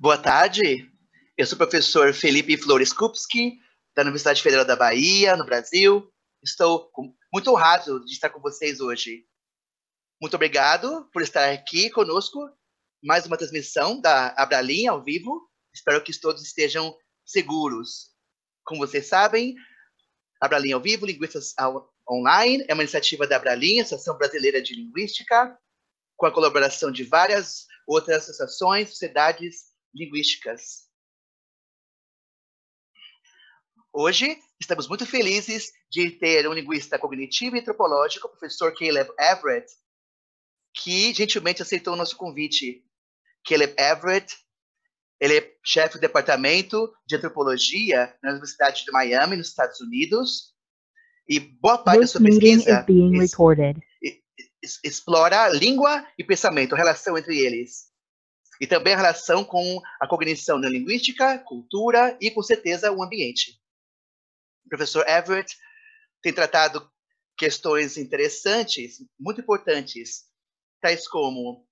Boa tarde, eu sou o professor Felipe Flores Kupski, da Universidade Federal da Bahia, no Brasil. Estou muito honrado de estar com vocês hoje. Muito obrigado por estar aqui conosco, mais uma transmissão da Abralin ao vivo. Espero que todos estejam seguros. Como vocês sabem, Abralin ao vivo, Linguistas Online, é uma iniciativa da Abralin, Associação Brasileira de Linguística, com a colaboração de várias outras associações, sociedades linguísticas. Hoje, estamos muito felizes de ter um linguista cognitivo e antropológico, o professor Caleb Everett, que gentilmente aceitou o nosso convite. Caleb Everett, ele é chefe do departamento de antropologia na Universidade de Miami, nos Estados Unidos, e boa parte da sua pesquisa explora língua e pensamento, a relação entre eles. E também a relação com a cognição neolinguística, cultura e, com certeza, o ambiente. O professor Everett tem tratado questões interessantes, muito importantes, tais como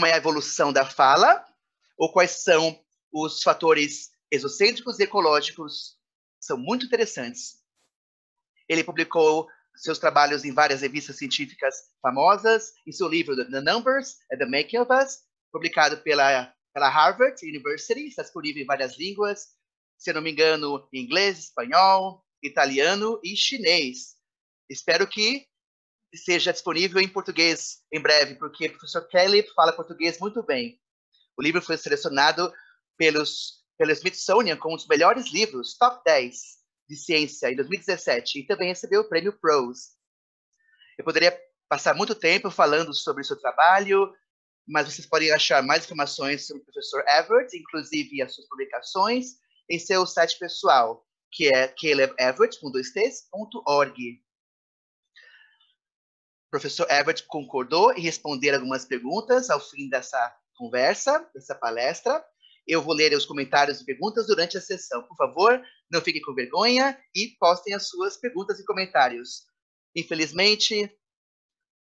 é a evolução da fala, ou quais são os fatores exocêntricos e ecológicos. São muito interessantes. Ele publicou seus trabalhos em várias revistas científicas famosas, em seu livro The Numbers and the Making of Us, publicado pela Harvard University, está disponível em várias línguas, se eu não me engano, em inglês, espanhol, italiano e chinês. Espero que seja disponível em português em breve, porque o professor Kelly fala português muito bem. O livro foi selecionado pelo Smithsonian como um dos melhores livros, top 10 de ciência, em 2017, e também recebeu o prêmio Prose. Eu poderia passar muito tempo falando sobre o seu trabalho, mas vocês podem achar mais informações sobre o professor Everett, inclusive as suas publicações, em seu site pessoal, que é calebeverett.org. O professor Everett concordou em responder algumas perguntas ao fim dessa conversa, dessa palestra. Eu vou ler os comentários e perguntas durante a sessão. Por favor, não fiquem com vergonha e postem as suas perguntas e comentários. Infelizmente,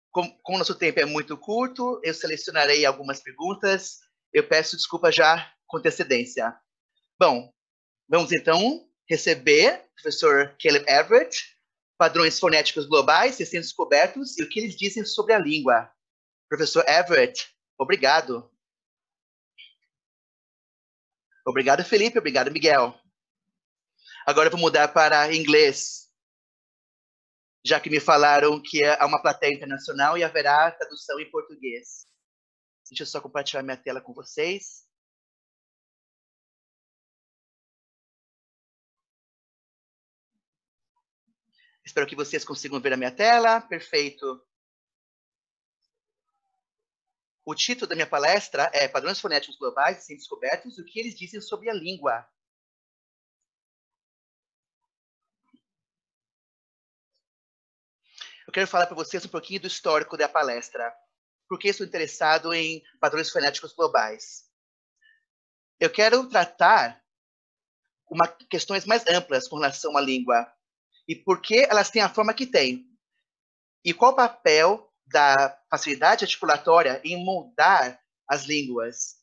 como o nosso tempo é muito curto, eu selecionarei algumas perguntas. Eu peço desculpa já com antecedência. Bom, vamos então receber o professor Caleb Everett, padrões fonéticos globais recém-descobertos e o que eles dizem sobre a língua. Professor Everett, obrigado. Obrigado, Felipe. Obrigado, Miguel. Agora eu vou mudar para inglês, já que me falaram que há uma plateia internacional e haverá tradução em português. Deixa eu só compartilhar minha tela com vocês. Espero que vocês consigam ver a minha tela. Perfeito. O título da minha palestra é Padrões Fonéticos Globais Recém-Descobertos, o que eles dizem sobre a língua. Eu quero falar para vocês um pouquinho do histórico da palestra. Por que estou interessado em padrões fonéticos globais? Eu quero tratar questões mais amplas com relação à língua. E por que elas têm a forma que têm. E qual o papel da facilidade articulatória em moldar as línguas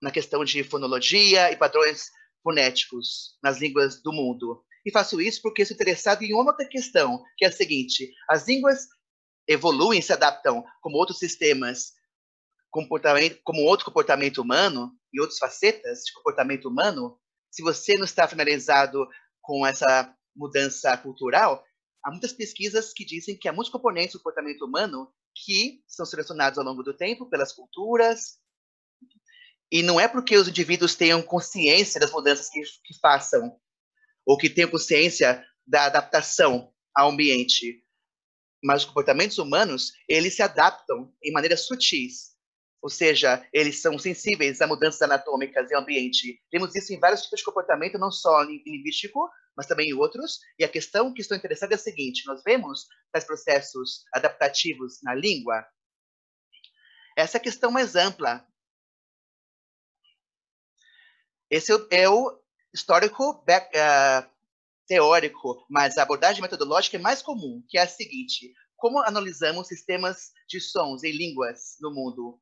na questão de fonologia e padrões fonéticos nas línguas do mundo. E faço isso porque estou interessado em uma outra questão, que é a seguinte: as línguas evoluem, se adaptam como outros sistemas, como outro comportamento humano e outras facetas de comportamento humano. Se você não está familiarizado com essa mudança cultural, há muitas pesquisas que dizem que há muitos componentes do comportamento humano que são selecionados ao longo do tempo pelas culturas, e não é porque os indivíduos tenham consciência das mudanças que façam, ou que tenham consciência da adaptação ao ambiente, mas os comportamentos humanos, eles se adaptam em maneiras sutis. Ou seja, eles são sensíveis a mudanças anatômicas e ambiente. Temos isso em vários tipos de comportamento, não só linguístico, mas também em outros. E a questão que estou interessado é a seguinte: nós vemos tais processos adaptativos na língua. Essa é a questão mais ampla. Esse é o histórico teórico, mas a abordagem metodológica é mais comum, que é a seguinte: como analisamos sistemas de sons em línguas no mundo?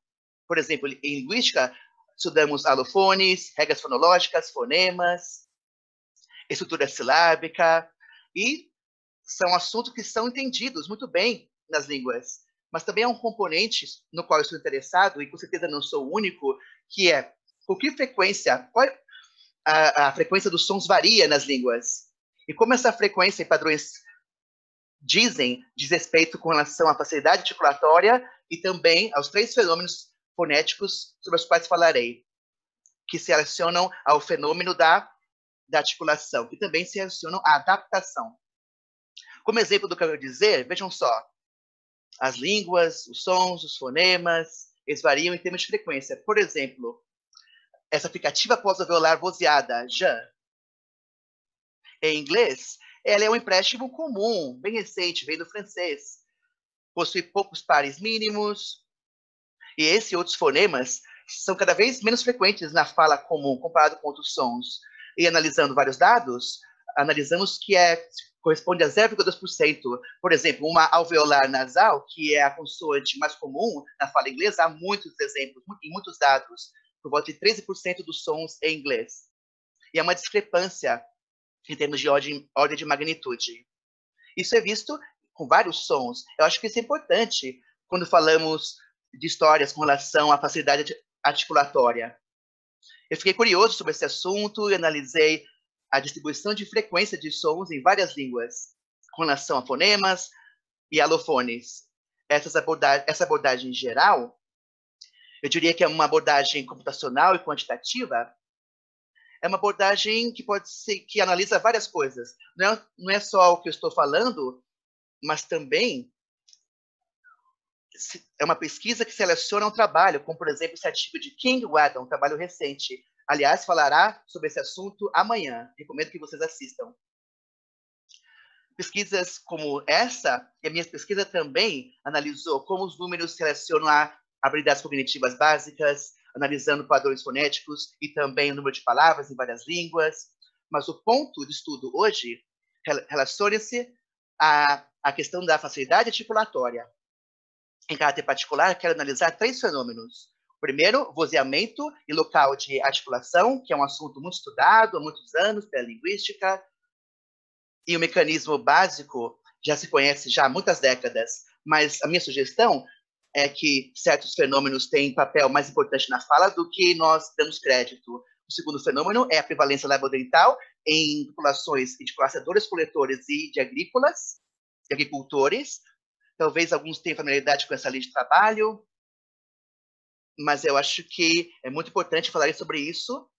Por exemplo, em linguística, estudamos alofones, regras fonológicas, fonemas, estrutura silábica, e são assuntos que são entendidos muito bem nas línguas. Mas também há um componente no qual eu estou interessado, e com certeza não sou o único, que é com que frequência, qual a frequência dos sons varia nas línguas. E como essa frequência e padrões diz respeito com relação à facilidade articulatória e também aos 3 fenômenos fonéticos sobre os quais falarei, que se relacionam ao fenômeno da articulação, que também se relacionam à adaptação. Como exemplo do que eu quero dizer, vejam só, as línguas, os sons, os fonemas, eles variam em termos de frequência. Por exemplo, essa fricativa pós-alveolar vozeada, je, em inglês, ela é um empréstimo comum, bem recente, vem do francês. Possui poucos pares mínimos, e esses e outros fonemas são cada vez menos frequentes na fala comum, comparado com outros sons. E analisando vários dados, analisamos que corresponde a 0,2%. Por exemplo, uma alveolar nasal, que é a consoante mais comum na fala inglesa, há muitos exemplos, em muitos dados, por volta de 13% dos sons em inglês. E é uma discrepância em termos de ordem de magnitude. Isso é visto com vários sons. Eu acho que isso é importante quando falamos de histórias com relação à facilidade articulatória. Eu fiquei curioso sobre esse assunto e analisei a distribuição de frequência de sons em várias línguas, com relação a fonemas e alofones. Essa abordagem geral, eu diria que é uma abordagem computacional e quantitativa, é uma abordagem que pode ser, que analisa várias coisas. Não é só o que eu estou falando, mas também é uma pesquisa que seleciona um trabalho, como, por exemplo, esse artigo de King Waddon, um trabalho recente. Aliás, falará sobre esse assunto amanhã. Recomendo que vocês assistam. Pesquisas como essa, e a minha pesquisa também analisou como os números se relacionam a habilidades cognitivas básicas, analisando padrões fonéticos e também o número de palavras em várias línguas. Mas o ponto de estudo hoje relaciona-se à questão da facilidade articulatória. Em caráter particular, quero analisar 3 fenômenos. Primeiro, vozeamento e local de articulação, que é um assunto muito estudado há muitos anos pela linguística, e o mecanismo básico já se conhece já há muitas décadas, mas a minha sugestão é que certos fenômenos têm papel mais importante na fala do que nós damos crédito. O segundo fenômeno é a prevalência labodental em populações de caçadores, coletores e de agricultores. Talvez alguns tenham familiaridade com essa linha de trabalho, mas eu acho que é muito importante falar sobre isso.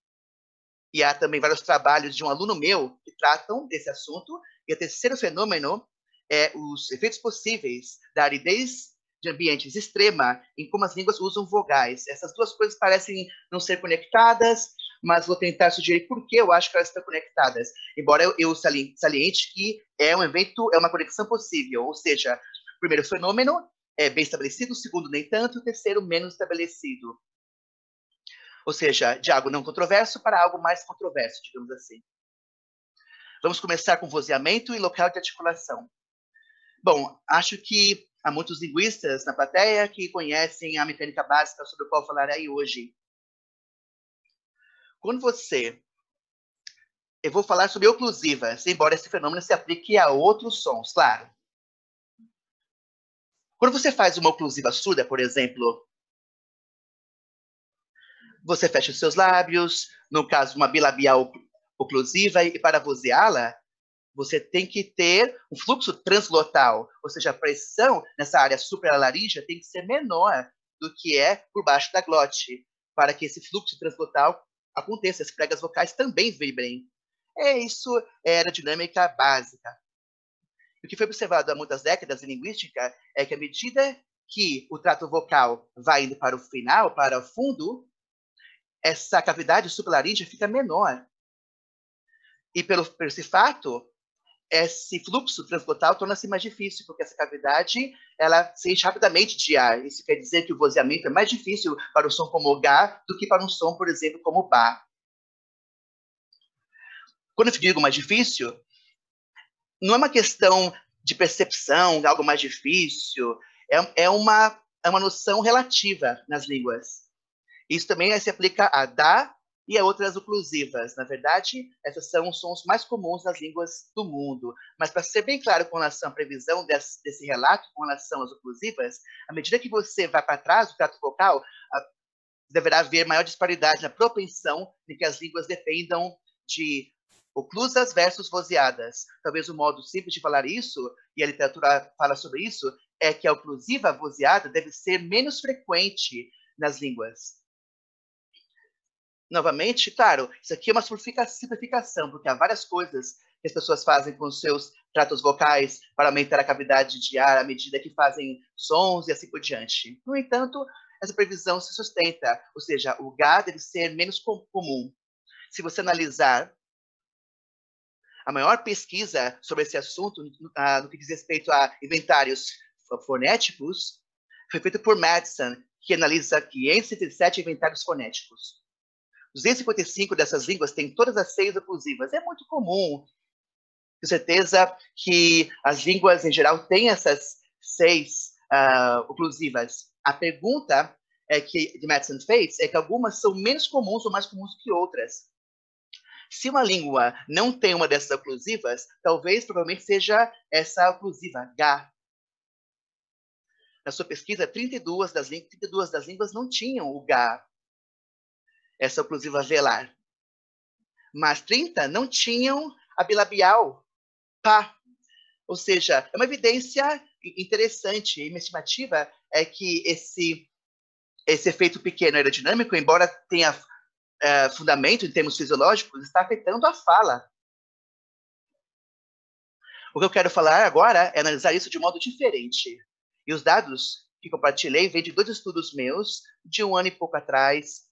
E há também vários trabalhos de um aluno meu que tratam desse assunto. E o terceiro fenômeno é os efeitos possíveis da aridez de ambientes extrema em como as línguas usam vogais. Essas duas coisas parecem não ser conectadas, mas vou tentar sugerir por que eu acho que elas estão conectadas. Embora eu saliente que é um evento, é uma conexão possível, ou seja, o primeiro fenômeno é bem estabelecido, o segundo nem tanto, o terceiro menos estabelecido. Ou seja, de algo não controverso para algo mais controverso, digamos assim. Vamos começar com vozeamento e local de articulação. Bom, acho que há muitos linguistas na plateia que conhecem a mecânica básica sobre a qual falarei hoje. Eu vou falar sobre oclusivas, embora esse fenômeno se aplique a outros sons, claro. Quando você faz uma oclusiva surda, por exemplo, você fecha os seus lábios, no caso, uma bilabial oclusiva, e para vozeá-la, você tem que ter um fluxo transglotal, ou seja, a pressão nessa área supralaríngea tem que ser menor do que é por baixo da glote, para que esse fluxo transglotal aconteça, as pregas vocais também vibrem. Isso é aerodinâmica básica. O que foi observado há muitas décadas em linguística é que à medida que o trato vocal vai indo para o final, para o fundo, essa cavidade supralaríngea fica menor. E por esse fato, esse fluxo transglotal torna-se mais difícil, porque essa cavidade ela se enche rapidamente de ar. Isso quer dizer que o vozeamento é mais difícil para um som como Gá do que para um som, por exemplo, como Bá. Quando eu digo mais difícil, não é uma questão de percepção, de algo mais difícil, é uma é uma noção relativa nas línguas. Isso também se aplica a da e a outras oclusivas. Na verdade, essas são os sons mais comuns nas línguas do mundo. Mas, para ser bem claro com relação à previsão desse relato, com relação às oclusivas, à medida que você vai para trás do trato vocal, deverá haver maior disparidade na propensão de que as línguas dependam de oclusas versus vozeadas. Talvez o modo simples de falar isso, e a literatura fala sobre isso, é que a oclusiva vozeada deve ser menos frequente nas línguas. Novamente, claro, isso aqui é uma simplificação, porque há várias coisas que as pessoas fazem com os seus tratos vocais para aumentar a cavidade de ar à medida que fazem sons e assim por diante. No entanto, essa previsão se sustenta, ou seja, o G deve ser menos comum. Se você analisar a maior pesquisa sobre esse assunto, no que diz respeito a inventários fonéticos, foi feita por Madison, que analisa 567 inventários fonéticos. 255 dessas línguas têm todas as 6 oclusivas. É muito comum, com certeza, que as línguas, em geral, têm essas 6 oclusivas. A pergunta que Madison fez é que algumas são menos comuns ou mais comuns que outras. Se uma língua não tem uma dessas oclusivas, provavelmente seja essa oclusiva, H. Na sua pesquisa, 32 das línguas não tinham o H, essa oclusiva velar. Mas 30 não tinham a bilabial, pá. Ou seja, é uma evidência interessante e uma estimativa é que esse efeito pequeno aerodinâmico, embora tenha fundamento em termos fisiológicos, está afetando a fala. O que eu quero falar agora é analisar isso de modo diferente. E os dados que compartilhei vêm de 2 estudos meus, de 1 ano e pouco atrás.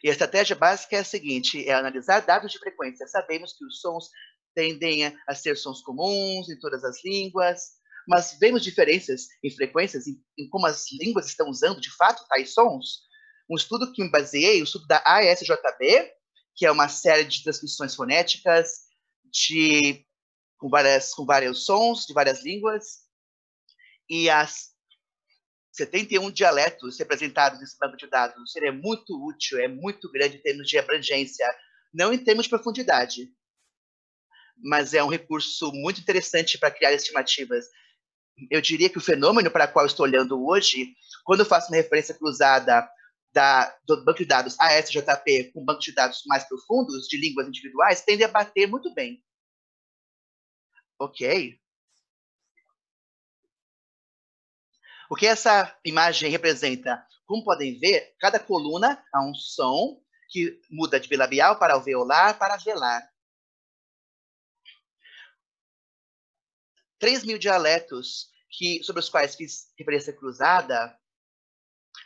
E a estratégia básica é a seguinte, é analisar dados de frequência. Sabemos que os sons tendem a ser sons comuns em todas as línguas, mas vemos diferenças em frequências, em como as línguas estão usando, de fato, tais sons. Um estudo que me baseei, o estudo da ASJB, que é uma série de transcrições fonéticas com vários sons de várias línguas, e as 71 dialetos representados nesse banco de dados. Ele é muito útil, é muito grande em termos de abrangência, não em termos de profundidade, mas é um recurso muito interessante para criar estimativas. Eu diria que o fenômeno para o qual estou olhando hoje, quando eu faço uma referência cruzada do banco de dados ASJP com banco de dados mais profundos, de línguas individuais, tende a bater muito bem. Ok? O que essa imagem representa? Como podem ver, cada coluna há um som que muda de bilabial para alveolar para velar. 3.000 dialetos sobre os quais fiz referência cruzada,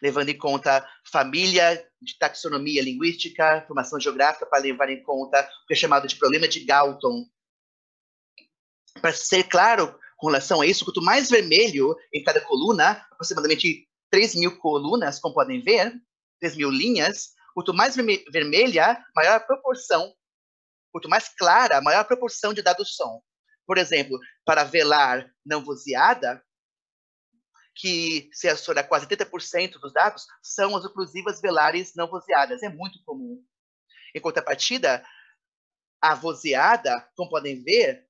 levando em conta família de taxonomia linguística, formação geográfica, para levar em conta o que é chamado de problema de Galton. Para ser claro com relação a isso, quanto mais vermelho em cada coluna, aproximadamente 3.000 colunas, como podem ver, 3.000 linhas, quanto mais vermelha, maior a proporção, quanto mais clara, maior a proporção de dado som. Por exemplo, para velar não vozeada, que se aciona quase 80% dos dados, são as oclusivas velares não vozeadas. É muito comum. Em contrapartida, a vozeada, como podem ver,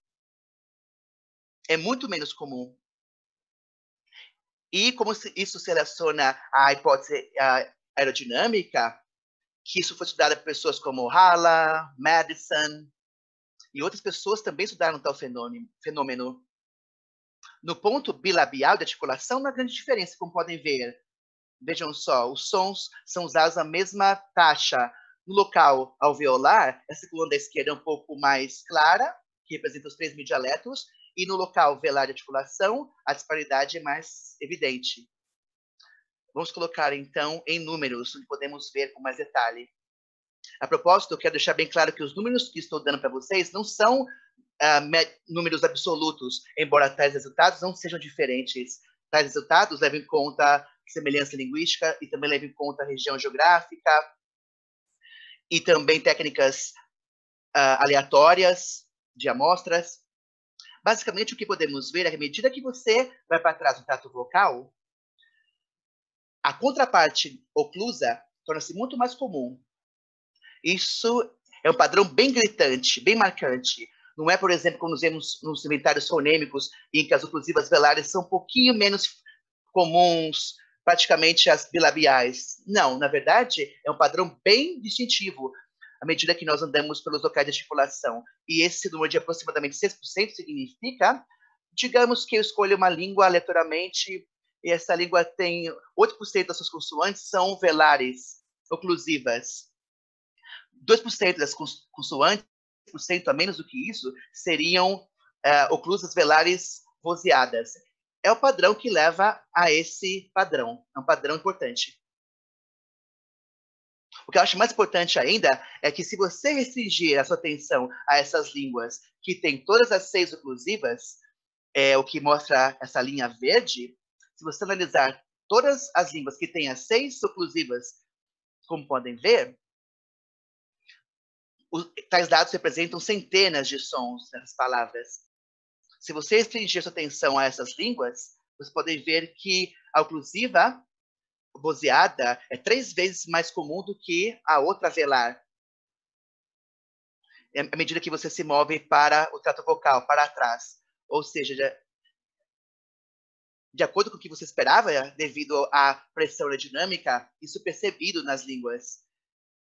é muito menos comum. E como isso se relaciona à hipótese aerodinâmica, que isso foi estudado por pessoas como Hala, Madison, e outras pessoas também estudaram tal fenômeno. No ponto bilabial de articulação, não há grande diferença, como podem ver. Vejam só, os sons são usados na mesma taxa. No local alveolar, essa coluna da esquerda é um pouco mais clara, que representa os 3.000 dialetos, e no local velar de articulação, a disparidade é mais evidente. Vamos colocar, então, em números, onde podemos ver com mais detalhe. A propósito, eu quero deixar bem claro que os números que estou dando para vocês não são números absolutos, embora tais resultados não sejam diferentes. Tais resultados levam em conta semelhança linguística e também levam em conta região geográfica e também técnicas aleatórias de amostras. Basicamente, o que podemos ver é que à medida que você vai para trás do trato vocal, A contraparte oclusa torna-se muito mais comum. Isso é um padrão bem gritante, bem marcante. Não é, por exemplo, como nos vemos nos inventários fonêmicos, em que as oclusivas velares são um pouquinho menos comuns, praticamente as bilabiais. Não, na verdade, é um padrão bem distintivo, à medida que nós andamos pelos locais de articulação. E esse número de aproximadamente 6% significa, digamos que eu escolho uma língua aleatoriamente, e essa língua tem 8% das suas consoantes são velares, oclusivas. 2% das consoantes, 1% a menos do que isso, seriam oclusas velares vozeadas. É o padrão que leva a esse padrão. É um padrão importante. O que eu acho mais importante ainda é que se você restringir a sua atenção a essas línguas que têm todas as 6 oclusivas, o que mostra essa linha verde, se você analisar todas as línguas que têm as 6 oclusivas, como podem ver, tais dados representam centenas de sons nessas palavras. Se você restringir sua atenção a essas línguas, vocês podem ver que a oclusiva vozeada é 3 vezes mais comum do que a outra velar. À medida que você se move para o trato vocal, para trás. Ou seja, de acordo com o que você esperava, devido à pressão aerodinâmica, isso é percebido nas línguas.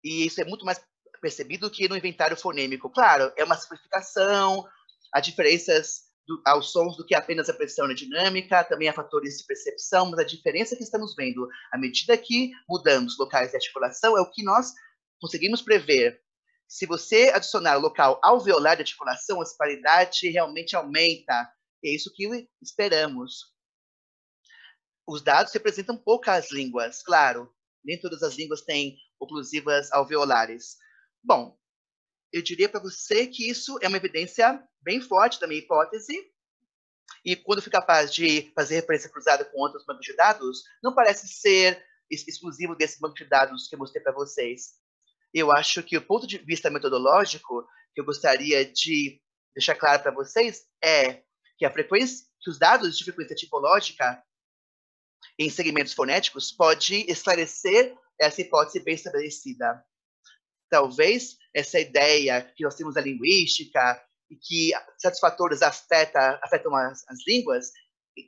E isso é muito mais percebido que no inventário fonêmico. Claro, é uma simplificação, há diferenças aos sons do que apenas a pressão aerodinâmica, também há fatores de percepção, mas a diferença que estamos vendo, à medida que mudamos locais de articulação, é o que nós conseguimos prever. Se você adicionar o local alveolar de articulação, a disparidade realmente aumenta. É isso que esperamos. Os dados representam poucas línguas, claro. Nem todas as línguas têm oclusivas alveolares. Bom, eu diria para você que isso é uma evidência bem forte da minha hipótese. E quando fui capaz de fazer referência cruzada com outros bancos de dados, não parece ser exclusivo desse banco de dados que eu mostrei para vocês. Eu acho que o ponto de vista metodológico que eu gostaria de deixar claro para vocês é que que os dados de frequência tipológica em segmentos fonéticos pode esclarecer essa hipótese bem estabelecida. Talvez essa ideia que nós temos da linguística e que certos fatores afetam as línguas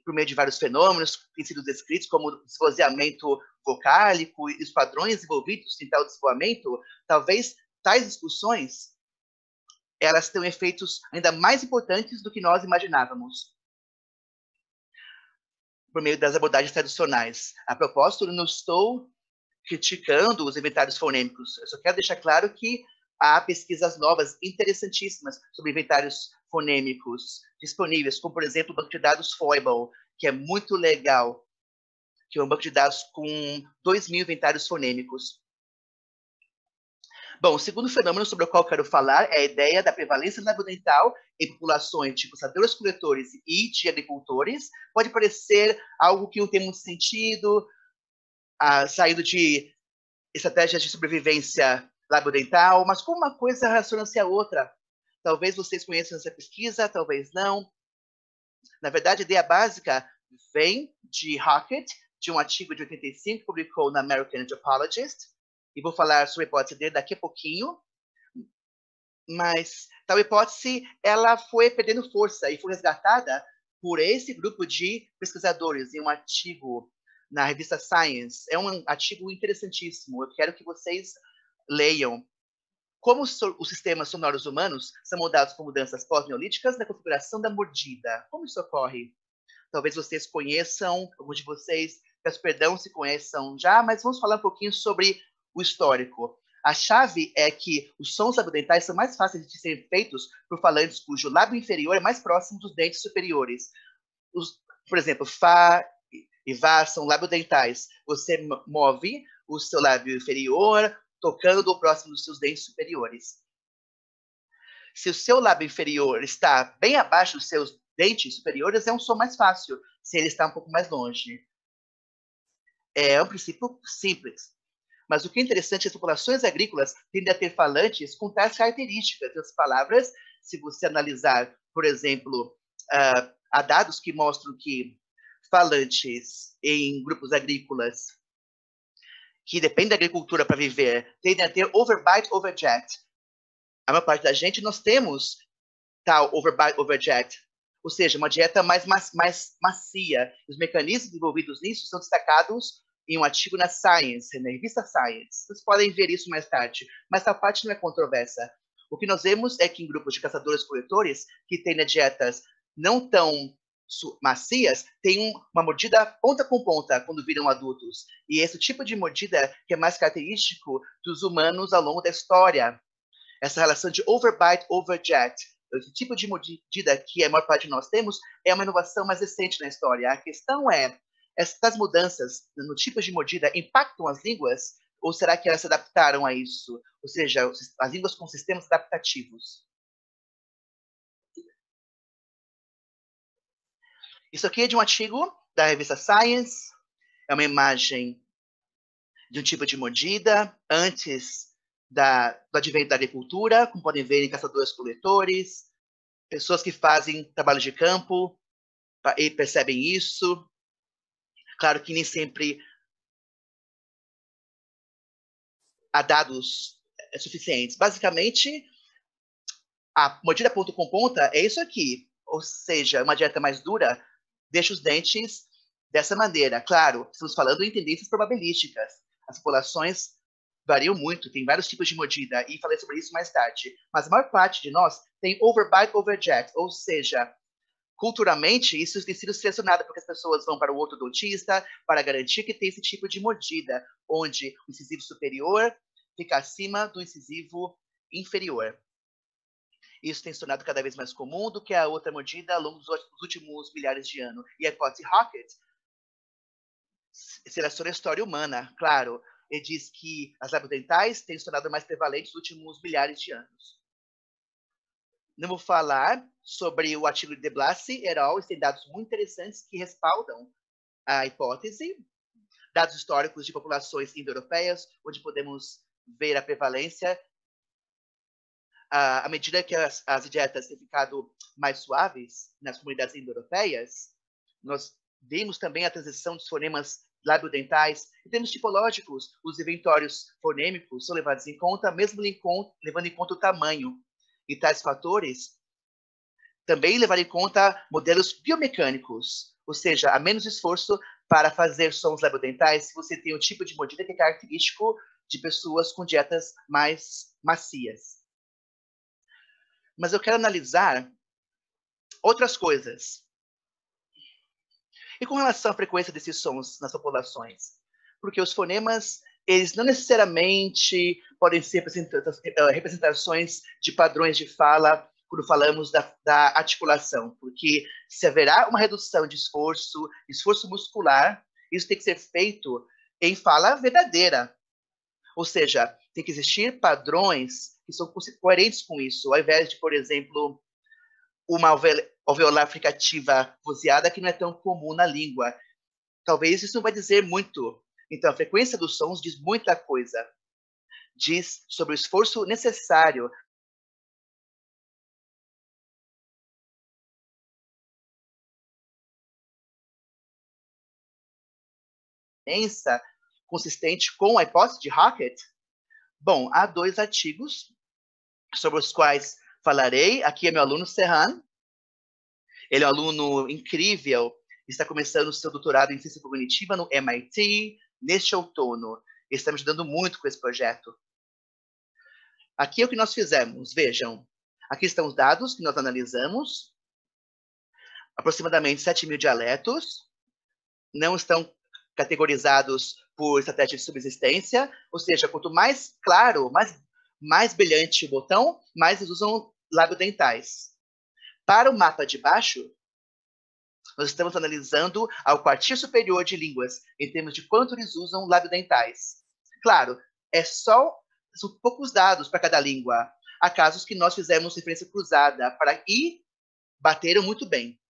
por meio de vários fenômenos que têm sido descritos, como o esvoaziamento vocálico e os padrões envolvidos em tal desvoamento, talvez tais discussões elas tenham efeitos ainda mais importantes do que nós imaginávamos por meio das abordagens tradicionais. A propósito, não estou criticando os inventários fonêmicos. Eu só quero deixar claro que há pesquisas novas interessantíssimas sobre inventários fonêmicos disponíveis, como, por exemplo, o banco de dados Foible, que é muito legal, que é um banco de dados com 2.000 inventários fonêmicos. Bom, o segundo fenômeno sobre o qual quero falar é a ideia da prevalência labodental em populações de caçadores-coletores e de agricultores. Pode parecer algo que não tem muito sentido, saído de estratégias de sobrevivência labodental, mas como uma coisa relaciona-se à outra. Talvez vocês conheçam essa pesquisa, talvez não. Na verdade, a ideia básica vem de Hackett, de um artigo de 85 que publicou na American Anthropologist, e vou falar sobre a hipótese dele daqui a pouquinho. Mas tal hipótese ela foi perdendo força e foi resgatada por esse grupo de pesquisadores em um artigo na revista Science. É um artigo interessantíssimo. Eu quero que vocês leiam. Como os sistemas sonoros humanos são moldados por mudanças pós-neolíticas na configuração da mordida. Como isso ocorre? Talvez vocês conheçam, alguns de vocês, peço perdão se conheçam já, mas vamos falar um pouquinho sobre o histórico. A chave é que os sons labodentais são mais fáceis de serem feitos por falantes cujo lábio inferior é mais próximo dos dentes superiores. Por exemplo, Fá e Vá são labiodentais. Você move o seu lábio inferior tocando próximo dos seus dentes superiores. Se o seu lábio inferior está bem abaixo dos seus dentes superiores, é um som mais fácil. Se ele está um pouco mais longe. É um princípio simples. Mas o que é interessante é que as populações agrícolas tendem a ter falantes com tais características. As palavras, se você analisar, por exemplo, há dados que mostram que falantes em grupos agrícolas que dependem da agricultura para viver, tendem a ter overbite, overjet. A maior parte da gente, nós temos tal overbite, overjet, ou seja, uma dieta mais macia. Os mecanismos envolvidos nisso são destacados em um artigo na Science, na revista Science. Vocês podem ver isso mais tarde, mas essa parte não é controversa. O que nós vemos é que em grupos de caçadores-coletores, que têm dietas não tão macias, tem uma mordida ponta com ponta quando viram adultos. E esse tipo de mordida que é mais característico dos humanos ao longo da história. Essa relação de overbite, overjet, esse tipo de mordida que a maior parte de nós temos, é uma inovação mais recente na história. A questão é, essas mudanças no tipo de mordida impactam as línguas? Ou será que elas se adaptaram a isso? Ou seja, as línguas com sistemas adaptativos. Isso aqui é de um artigo da revista Science. É uma imagem de um tipo de mordida antes do advento da agricultura, como podem ver em caçadores-coletores, pessoas que fazem trabalho de campo e percebem isso. Claro que nem sempre há dados suficientes. Basicamente, a mordida ponta com ponta é isso aqui. Ou seja, uma dieta mais dura deixa os dentes dessa maneira. Claro, estamos falando em tendências probabilísticas. As populações variam muito, tem vários tipos de mordida, e falei sobre isso mais tarde. Mas a maior parte de nós tem overbite, overjet, ou seja, culturalmente, isso tem sido selecionado porque as pessoas vão para o ortodontista para garantir que tem esse tipo de mordida, onde o incisivo superior fica acima do incisivo inferior. Isso tem se tornado cada vez mais comum do que a outra mordida ao longo dos últimos milhares de anos. E a hipótese Hackett seleciona a história humana, claro. Ele diz que as labiodentais têm se tornado mais prevalentes nos últimos milhares de anos. Não vou falar sobre o artigo de de Blasi et al. Tem dados muito interessantes que respaldam a hipótese. Dados históricos de populações indo-europeias, onde podemos ver a prevalência. À medida que as dietas têm ficado mais suaves nas comunidades indo-europeias, nós vimos também a transição dos fonemas labiodentais. Em termos tipológicos, os inventórios fonêmicos são levados em conta, mesmo levando em conta o tamanho. E tais fatores também levar em conta modelos biomecânicos, ou seja, há menos esforço para fazer sons labiodentais se você tem um tipo de mordida que é característico de pessoas com dietas mais macias. Mas eu quero analisar outras coisas. E com relação à frequência desses sons nas populações? Porque os fonemas, eles não necessariamente podem ser representações de padrões de fala quando falamos da articulação, porque se haverá uma redução de esforço muscular, isso tem que ser feito em fala verdadeira. Ou seja, tem que existir padrões que são coerentes com isso, ao invés de, por exemplo, uma alveolar fricativa vozeada que não é tão comum na língua. Talvez isso não vai dizer muito. Então, a frequência dos sons diz muita coisa. Diz sobre o esforço necessário consistente com a hipótese de Hackett. Bom, há 2 artigos sobre os quais falarei. Aqui é meu aluno Serran. Ele é um aluno incrível, está começando o seu doutorado em ciência cognitiva no MIT neste outono. Ele está me ajudando muito com esse projeto. Aqui é o que nós fizemos. Vejam, aqui estão os dados que nós analisamos. Aproximadamente 7.000 dialetos. Não estão categorizados por estratégia de subsistência, ou seja, quanto mais claro, mais brilhante o botão, mais eles usam labiodentais. Para o mapa de baixo, nós estamos analisando ao quartil superior de línguas, em termos de quanto eles usam labiodentais. Claro, são poucos dados para cada língua. Há casos que nós fizemos referência cruzada e bateram muito bem.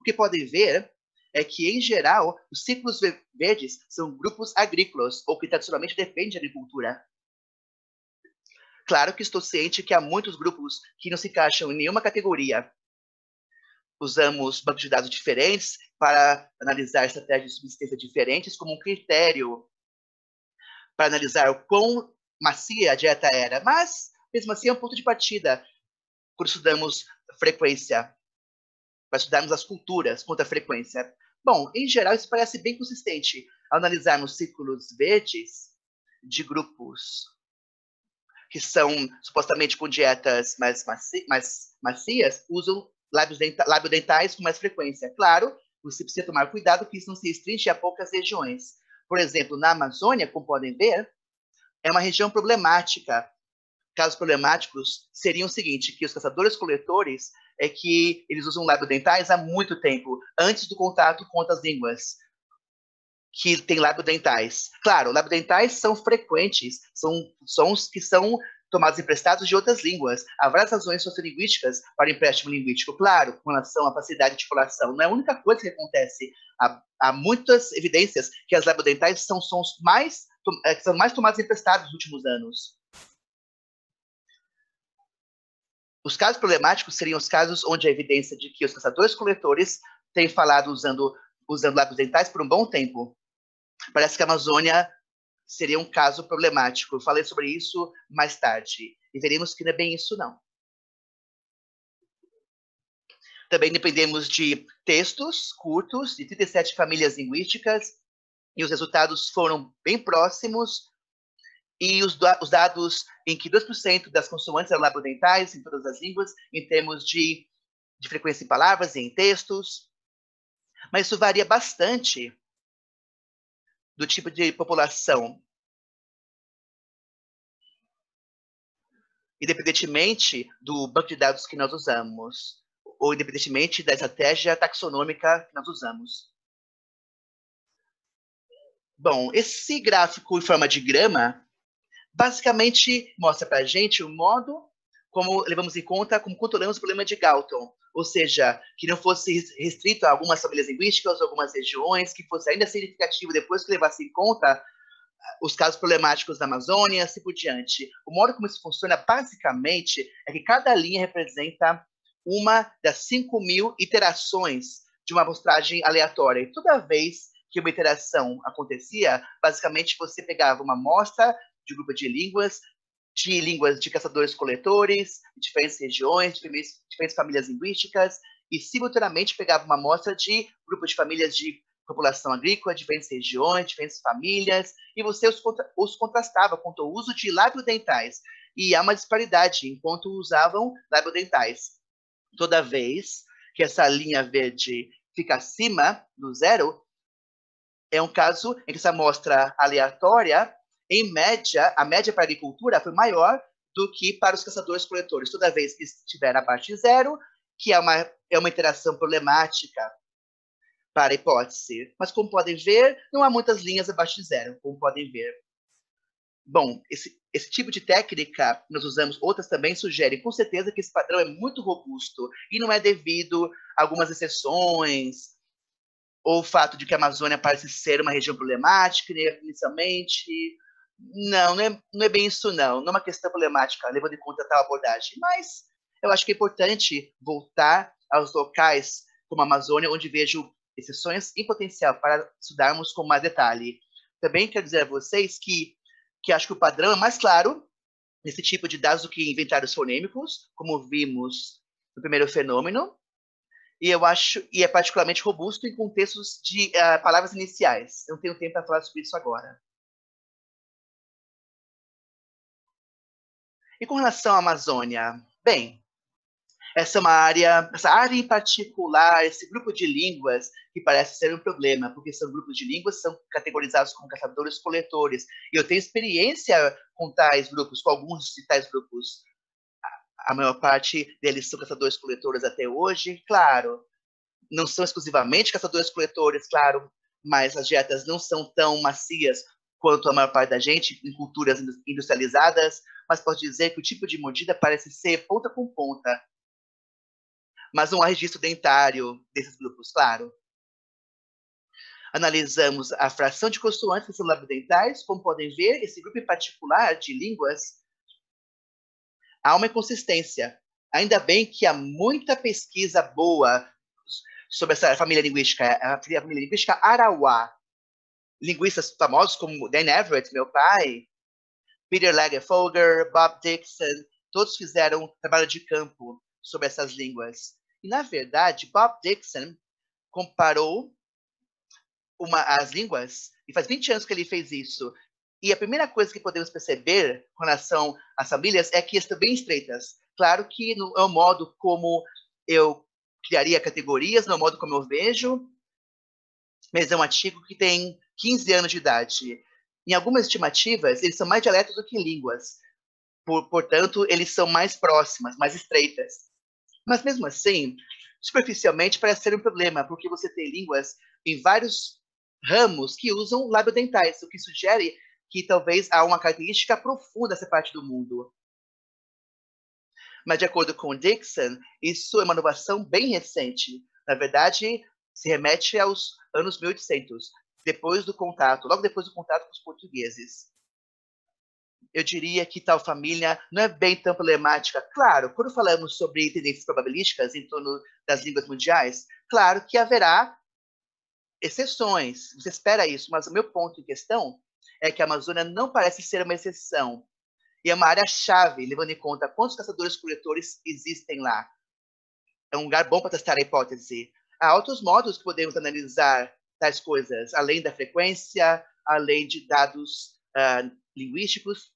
O que podem ver é que, em geral, os círculos verdes são grupos agrícolas, ou que tradicionalmente dependem de agricultura. Claro que estou ciente que há muitos grupos que não se encaixam em nenhuma categoria. Usamos bancos de dados diferentes para analisar estratégias de subsistência diferentes como um critério para analisar o quão macia a dieta era, mas, mesmo assim, é um ponto de partida quando estudamos frequência, para estudarmos as culturas quanto à frequência. Bom, em geral, isso parece bem consistente. Ao analisarmos círculos verdes de grupos que são supostamente com dietas mais macias, usam labiodentais com mais frequência. Claro, você precisa tomar cuidado que isso não se restringe a poucas regiões. Por exemplo, na Amazônia, como podem ver, é uma região problemática. Casos problemáticos seriam o seguinte, que os caçadores-coletores é que eles usam labiodentais há muito tempo, antes do contato com outras línguas que têm labiodentais. Claro, labiodentais são frequentes, são sons que são tomados emprestados de outras línguas. Há várias razões sociolinguísticas para o empréstimo linguístico, claro, com relação à facilidade de articulação. Não é a única coisa que acontece. Há muitas evidências que as labiodentais são sons que são mais tomados emprestados nos últimos anos. Os casos problemáticos seriam os casos onde a evidência de que os caçadores-coletores têm falado usando labiodentais por um bom tempo. Parece que a Amazônia seria um caso problemático. Eu falei sobre isso mais tarde. E veremos que não é bem isso, não. Também dependemos de textos curtos, de 37 famílias linguísticas, e os resultados foram bem próximos. E os dados em que 2% das consoantes eram labiodentais em todas as línguas, em termos de frequência em palavras e em textos. Mas isso varia bastante do tipo de população. Independentemente do banco de dados que nós usamos, ou independentemente da estratégia taxonômica que nós usamos. Bom, esse gráfico em forma de grama basicamente mostra para a gente o modo como levamos em conta, como controlamos o problema de Galton. Ou seja, que não fosse restrito a algumas famílias linguísticas, algumas regiões, que fosse ainda significativo depois que levasse em conta os casos problemáticos da Amazônia, assim por diante. O modo como isso funciona, basicamente, é que cada linha representa uma das 5.000 iterações de uma amostragem aleatória. E toda vez que uma iteração acontecia, basicamente você pegava uma amostra de grupo de línguas de caçadores-coletores, de diferentes regiões, de diferentes famílias linguísticas, e simultaneamente pegava uma amostra de grupo de famílias de população agrícola, diferentes regiões, diferentes famílias, e você os contrastava contra o uso de labiodentais. E há uma disparidade enquanto usavam labiodentais. Toda vez que essa linha verde fica acima do zero, é um caso em que essa amostra aleatória, em média, a média para a agricultura foi maior do que para os caçadores-coletores. Toda vez que estiver abaixo de zero, que é uma interação problemática para a hipótese. Mas, como podem ver, não há muitas linhas abaixo de zero, como podem ver. Bom, esse tipo de técnica, nós usamos outras também, sugere com certeza que esse padrão é muito robusto e não é devido a algumas exceções ou o fato de que a Amazônia parece ser uma região problemática inicialmente. Não é bem isso, não. Não é uma questão problemática, levando em conta tal abordagem. Mas eu acho que é importante voltar aos locais como a Amazônia, onde vejo exceções em potencial para estudarmos com mais detalhe. Também quero dizer a vocês que acho que o padrão é mais claro nesse tipo de dados do que inventários fonêmicos, como vimos no primeiro fenômeno, e é particularmente robusto em contextos de palavras iniciais. Eu não tenho tempo para falar sobre isso agora. E com relação à Amazônia, bem, essa área em particular, esse grupo de línguas que parece ser um problema, porque são grupos de línguas, são categorizados como caçadores-coletores. E eu tenho experiência com tais grupos, com alguns de tais grupos. A maior parte deles são caçadores-coletores até hoje, claro. Não são exclusivamente caçadores-coletores, claro, mas as dietas não são tão macias quanto a maior parte da gente em culturas industrializadas, mas pode dizer que o tipo de mordida parece ser ponta com ponta. Mas não há registro dentário desses grupos, claro. Analisamos a fração de consoantes que são labiodentais. Como podem ver, esse grupo em particular de línguas, há uma inconsistência. Ainda bem que há muita pesquisa boa sobre essa família linguística, a família linguística Arauá. linguistas famosos como Dan Everett, meu pai, Peter Lagerfelder, Bob Dixon, todos fizeram trabalho de campo sobre essas línguas. E, na verdade, Bob Dixon comparou as línguas, e faz 20 anos que ele fez isso. E a primeira coisa que podemos perceber com relação às famílias é que estão bem estreitas. Claro que não é o modo como eu criaria categorias, não é o modo como eu vejo, mas é um artigo que tem 15 anos de idade. Em algumas estimativas, eles são mais dialetos do que línguas. Portanto, eles são mais próximas, mais estreitas. Mas, mesmo assim, superficialmente parece ser um problema, porque você tem línguas em vários ramos que usam labiodentais, o que sugere que talvez há uma característica profunda nessa parte do mundo. Mas, de acordo com Dixon, isso é uma inovação bem recente. Na verdade, se remete aos anos 1800, logo depois do contato com os portugueses. Eu diria que tal família não é bem tão problemática. Claro, quando falamos sobre tendências probabilísticas em torno das línguas mundiais, claro que haverá exceções. Você espera isso, mas o meu ponto em questão é que a Amazônia não parece ser uma exceção. E é uma área-chave, levando em conta quantos caçadores-coletores existem lá. É um lugar bom para testar a hipótese. Há outros modos que podemos analisar tais coisas, além da frequência, além de dados linguísticos.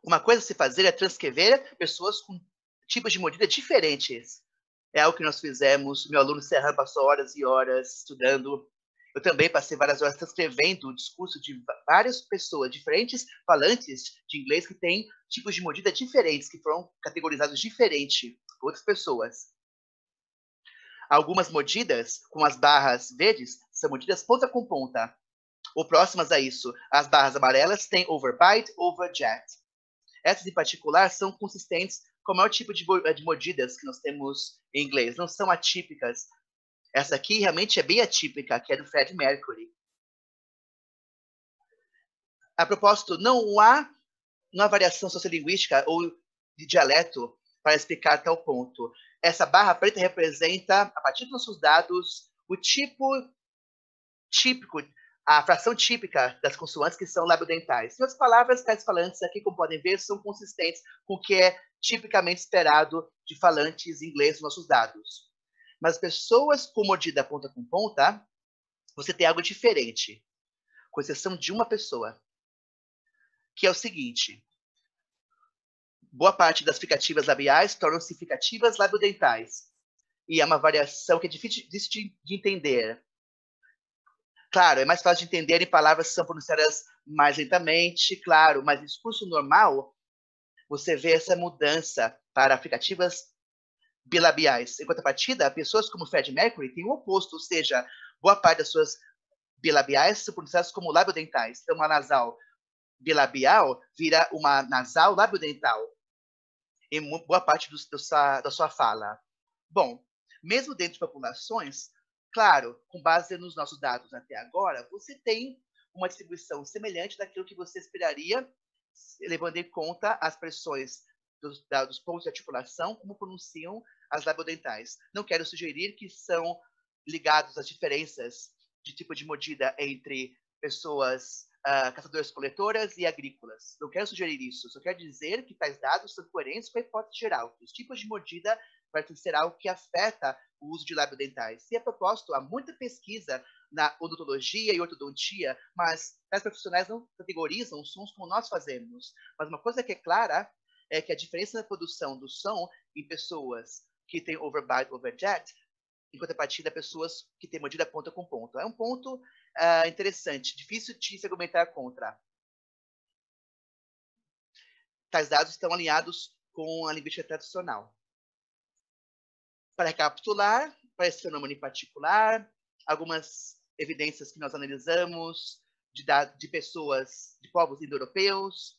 Uma coisa a se fazer é transcrever pessoas com tipos de mordida diferentes. É algo que nós fizemos. Meu aluno Serra passou horas e horas estudando. Eu também passei várias horas transcrevendo o discurso de várias pessoas, diferentes falantes de inglês que têm tipos de mordida diferentes, que foram categorizados diferente por outras pessoas. Algumas mordidas, com as barras verdes, são mordidas ponta com ponta. Ou próximas a isso, as barras amarelas têm overbite, overjet. Essas, em particular, são consistentes com o maior tipo de mordidas que nós temos em inglês. Não são atípicas. Essa aqui realmente é bem atípica, que é do Freddie Mercury. A propósito, não há uma variação sociolinguística ou de dialeto para explicar tal ponto. Essa barra preta representa, a partir dos nossos dados, o tipo típico, a fração típica das consoantes que são labiodentais. Em outras palavras, tais falantes aqui, como podem ver, são consistentes com o que é tipicamente esperado de falantes em inglês nos nossos dados. Mas pessoas com mordida ponta com ponta, você tem algo diferente, com exceção de uma pessoa, que é o seguinte: boa parte das fricativas labiais tornam-se fricativas labiodentais. E é uma variação que é difícil de entender. Claro, é mais fácil de entender em palavras que são pronunciadas mais lentamente, claro, mas no discurso normal, você vê essa mudança para fricativas bilabiais. Em contrapartida, pessoas como Freddie Mercury têm o oposto, ou seja, boa parte das suas bilabiais são pronunciadas como labiodentais. Então, uma nasal bilabial vira uma nasal labiodental em boa parte da sua fala. Bom, mesmo dentro de populações, claro, com base nos nossos dados até agora, você tem uma distribuição semelhante daquilo que você esperaria, levando em conta as pressões dos pontos de articulação, como pronunciam as labiodentais. Não quero sugerir que são ligados às diferenças de tipo de mordida entre pessoas caçadoras-coletoras e agrícolas. Não quero sugerir isso, só quero dizer que tais dados são coerentes com a hipótese geral. Os tipos de mordida parecem ser algo que afeta o uso de labiodentais. E, a propósito, há muita pesquisa na odontologia e ortodontia, mas tais profissionais não categorizam os sons como nós fazemos. Mas uma coisa que é clara é que a diferença na produção do som em pessoas que têm overbite, overjet, em contrapartida, pessoas que têm mordida ponta com ponta. É um ponto interessante, difícil de se argumentar contra. Tais dados estão alinhados com a linguística tradicional. Para recapitular, para esse fenômeno em particular, algumas evidências que nós analisamos de pessoas, de povos indo-europeus,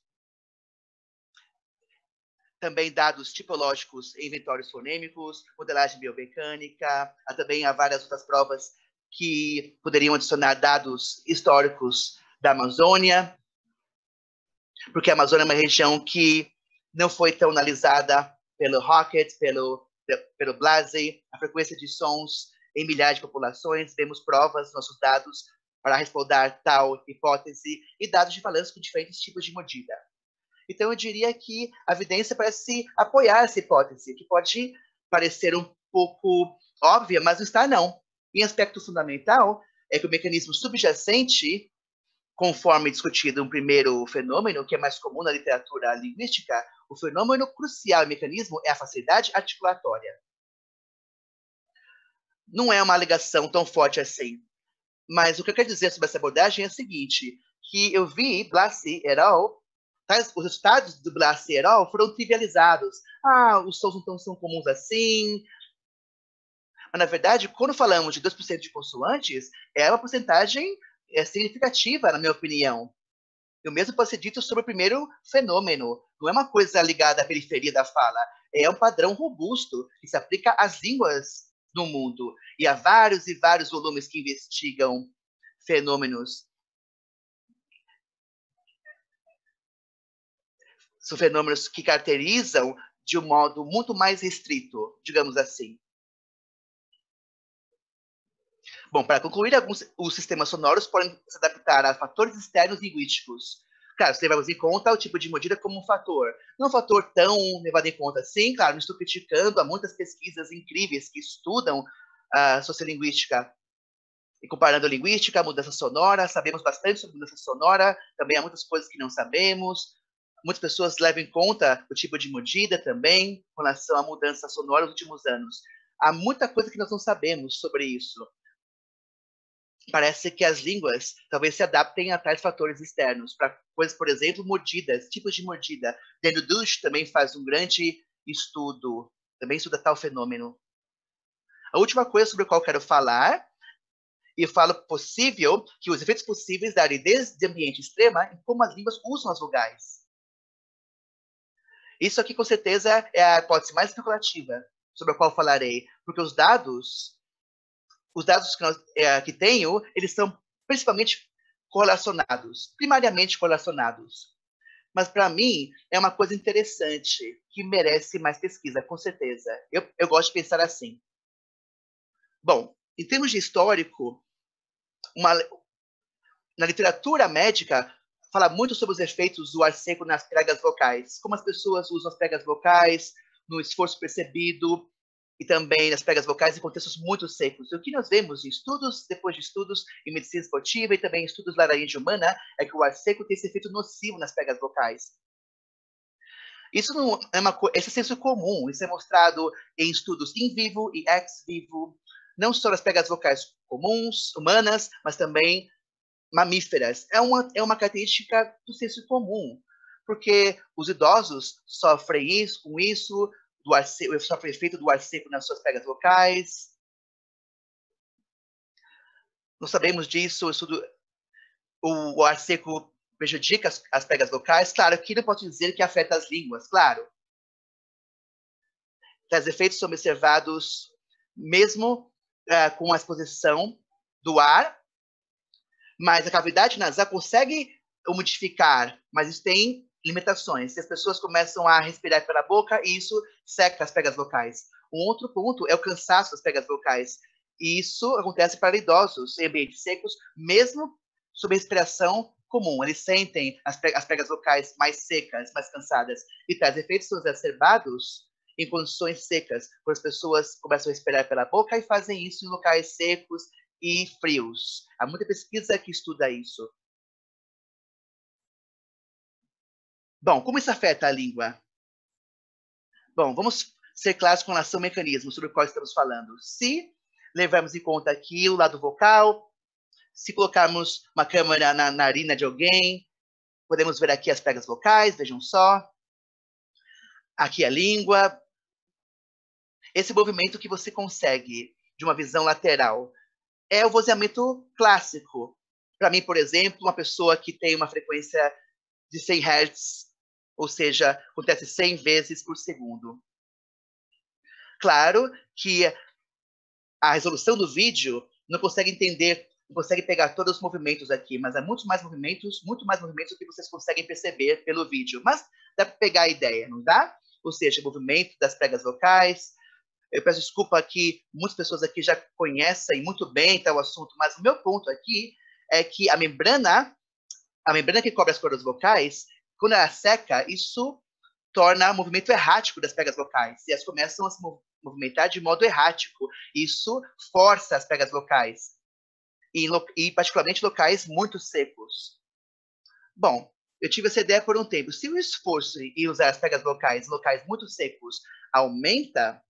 também dados tipológicos em inventórios fonêmicos, modelagem biomecânica, também há várias outras provas que poderiam adicionar dados históricos da Amazônia, porque a Amazônia é uma região que não foi tão analisada pelo Rocket, pelo Blasi. A frequência de sons em milhares de populações, vemos provas nos nossos dados para respaldar tal hipótese e dados de balanço com diferentes tipos de mordida. Então, eu diria que a evidência parece apoiar essa hipótese, que pode parecer um pouco óbvia, mas não está, não. Em aspecto fundamental, é que o mecanismo subjacente, conforme discutido no primeiro fenômeno, que é mais comum na literatura linguística, o fenômeno crucial e mecanismo é a facilidade articulatória. Não é uma alegação tão forte assim, mas o que eu quero dizer sobre essa abordagem é o seguinte, que eu vi Blassi et al., os resultados do Blassi et al. Foram trivializados. Os sons não são comuns assim. Mas, na verdade, quando falamos de 2% de consoantes, é uma porcentagem significativa, na minha opinião. E o mesmo pode ser dito sobre o primeiro fenômeno. Não é uma coisa ligada à periferia da fala. É um padrão robusto que se aplica às línguas no mundo. E há vários e vários volumes que investigam fenômenos. São fenômenos que caracterizam de um modo muito mais restrito, digamos assim. Bom, para concluir, os sistemas sonoros podem se adaptar a fatores externos linguísticos. Claro, se levamos em conta o tipo de mordida como um fator. Não um fator tão levado em conta assim, claro, não estou criticando, há muitas pesquisas incríveis que estudam a sociolinguística. E comparando a linguística, a mudança sonora, sabemos bastante sobre mudança sonora, também há muitas coisas que não sabemos. Muitas pessoas levam em conta o tipo de mordida também, com relação à mudança sonora nos últimos anos. Há muita coisa que nós não sabemos sobre isso. Parece que as línguas talvez se adaptem a tais fatores externos, para coisas, por exemplo, mordidas, tipos de mordida. Daniel Dush também faz um grande estudo, também estuda tal fenômeno. A última coisa sobre a qual quero falar, e eu falo possível, que os efeitos possíveis da aridez de ambiente extrema em como as línguas usam as vogais. Isso aqui, com certeza, é a hipótese mais especulativa sobre a qual falarei, porque os dados que tenho, eles são principalmente correlacionados, primariamente correlacionados. Mas, para mim, é uma coisa interessante, que merece mais pesquisa, com certeza. Eu gosto de pensar assim. Bom, em termos de histórico, na literatura médica, fala muito sobre os efeitos do ar seco nas pregas vocais, como as pessoas usam as pregas vocais, no esforço percebido, e também nas pregas vocais em contextos muito secos. E o que nós vemos em estudos, depois de estudos em medicina esportiva e também em estudos da laringe humana, é que o ar seco tem esse efeito nocivo nas pregas vocais. Isso não é esse é senso comum, isso é mostrado em estudos in vivo e ex vivo, não só nas pregas vocais comuns, humanas, mas também mamíferas. É uma característica do senso comum, porque os idosos sofrem isso, com isso, sofrem efeito do ar seco nas suas pregas vocais. Nós sabemos disso, o ar seco prejudica as pregas vocais. Claro, aqui não posso dizer que afeta as línguas, claro. Os efeitos são observados mesmo com a exposição do ar, mas a cavidade nasal consegue umidificar, mas isso tem limitações. Se as pessoas começam a respirar pela boca, isso seca as pregas vocais. Um outro ponto é o cansaço das pregas vocais. E isso acontece para idosos em ambientes secos, mesmo sob respiração comum. Eles sentem as pregas vocais mais secas, mais cansadas. E tais efeitos são exacerbados em condições secas, quando as pessoas começam a respirar pela boca e fazem isso em locais secos e frios. Há muita pesquisa que estuda isso. Bom, como isso afeta a língua? Bom, vamos ser claros com relação ao mecanismo sobre o qual estamos falando. Se levarmos em conta aqui o lado vocal, se colocarmos uma câmera na narina de alguém, podemos ver aqui as pregas vocais, vejam só. Aqui a língua. Esse movimento que você consegue de uma visão lateral é o vozeamento clássico. Para mim, por exemplo, uma pessoa que tem uma frequência de 100 Hz, ou seja, acontece 100 vezes por segundo. Claro que a resolução do vídeo não consegue entender, não consegue pegar todos os movimentos aqui, mas há muito mais movimentos do que vocês conseguem perceber pelo vídeo. Mas dá para pegar a ideia, não dá? Ou seja, o movimento das pregas vocais, Eu peço desculpa que muitas pessoas aqui já conhecem muito bem tal assunto, mas o meu ponto aqui é que a membrana que cobre as cordas vocais, quando ela seca, isso torna o movimento errático das pregas vocais. E elas começam a se movimentar de modo errático. Isso força as pregas vocais. E particularmente locais muito secos. Bom, eu tive essa ideia por um tempo. Se o esforço em usar as pregas vocais em locais muito secos aumenta,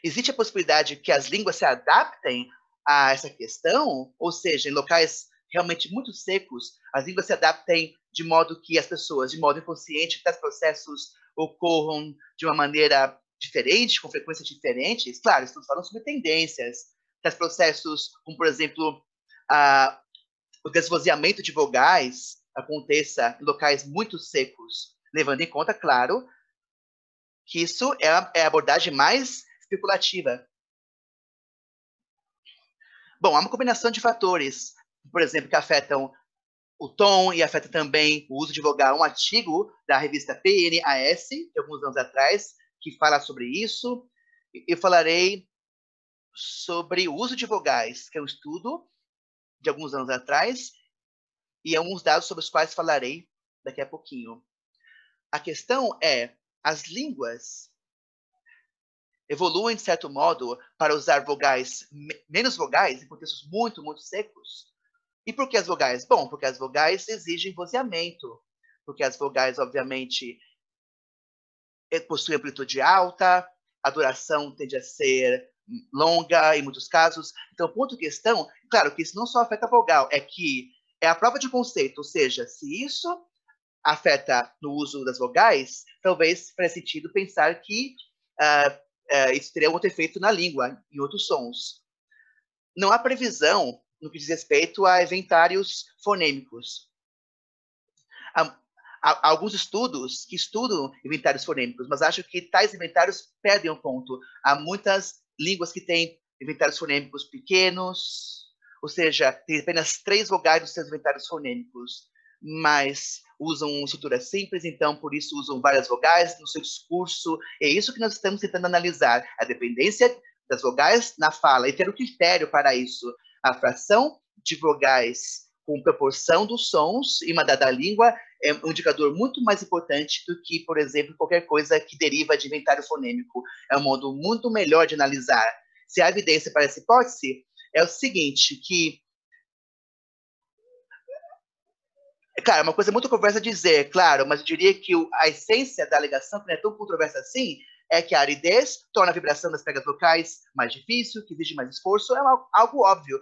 existe a possibilidade que as línguas se adaptem a essa questão? Ou seja, em locais realmente muito secos, as línguas se adaptem de modo que as pessoas, de modo inconsciente, que os processos ocorram de uma maneira diferente, com frequências diferentes? Claro, estamos falando sobre tendências. Que os processos, como por exemplo, o desvozeamento de vogais aconteça em locais muito secos, levando em conta, claro, que isso é a abordagem mais especulativa. Bom, há uma combinação de fatores, por exemplo, que afetam o tom e afeta também o uso de vogal. Um artigo da revista PNAS, de alguns anos atrás, que fala sobre isso. Eu falarei sobre o uso de vogais, que é um estudo de alguns anos atrás, e alguns dados sobre os quais falarei daqui a pouquinho. A questão é, as línguas evoluem, de certo modo, para usar vogais, menos vogais, em contextos muito, muito secos. E por que as vogais? Bom, porque as vogais exigem vozeamento, porque as vogais, obviamente, possuem amplitude alta, a duração tende a ser longa em muitos casos. Então, o ponto de questão, claro que isso não só afeta a vogal, é que é a prova de conceito, ou seja, se isso afeta no uso das vogais, talvez faça sentido pensar que isso teria outro efeito na língua, em outros sons. Não há previsão no que diz respeito a inventários fonêmicos. Há alguns estudos que estudam inventários fonêmicos, mas acho que tais inventários perdem um ponto. Há muitas línguas que têm inventários fonêmicos pequenos, ou seja, tem apenas 3 vogais nos seus inventários fonêmicos, mas usam estrutura simples, então por isso usam várias vogais no seu discurso. É isso que nós estamos tentando analisar, a dependência das vogais na fala, e ter um critério para isso. A fração de vogais com proporção dos sons em uma dada língua é um indicador muito mais importante do que, por exemplo, qualquer coisa que deriva de inventário fonêmico. É um modo muito melhor de analisar. Se há evidência para essa hipótese, é o seguinte, que claro, é uma coisa muito controversa dizer, claro, mas eu diria que a essência da alegação, que não é tão controversa assim, é que a aridez torna a vibração das pregas vocais mais difícil, que exige mais esforço, é algo óbvio.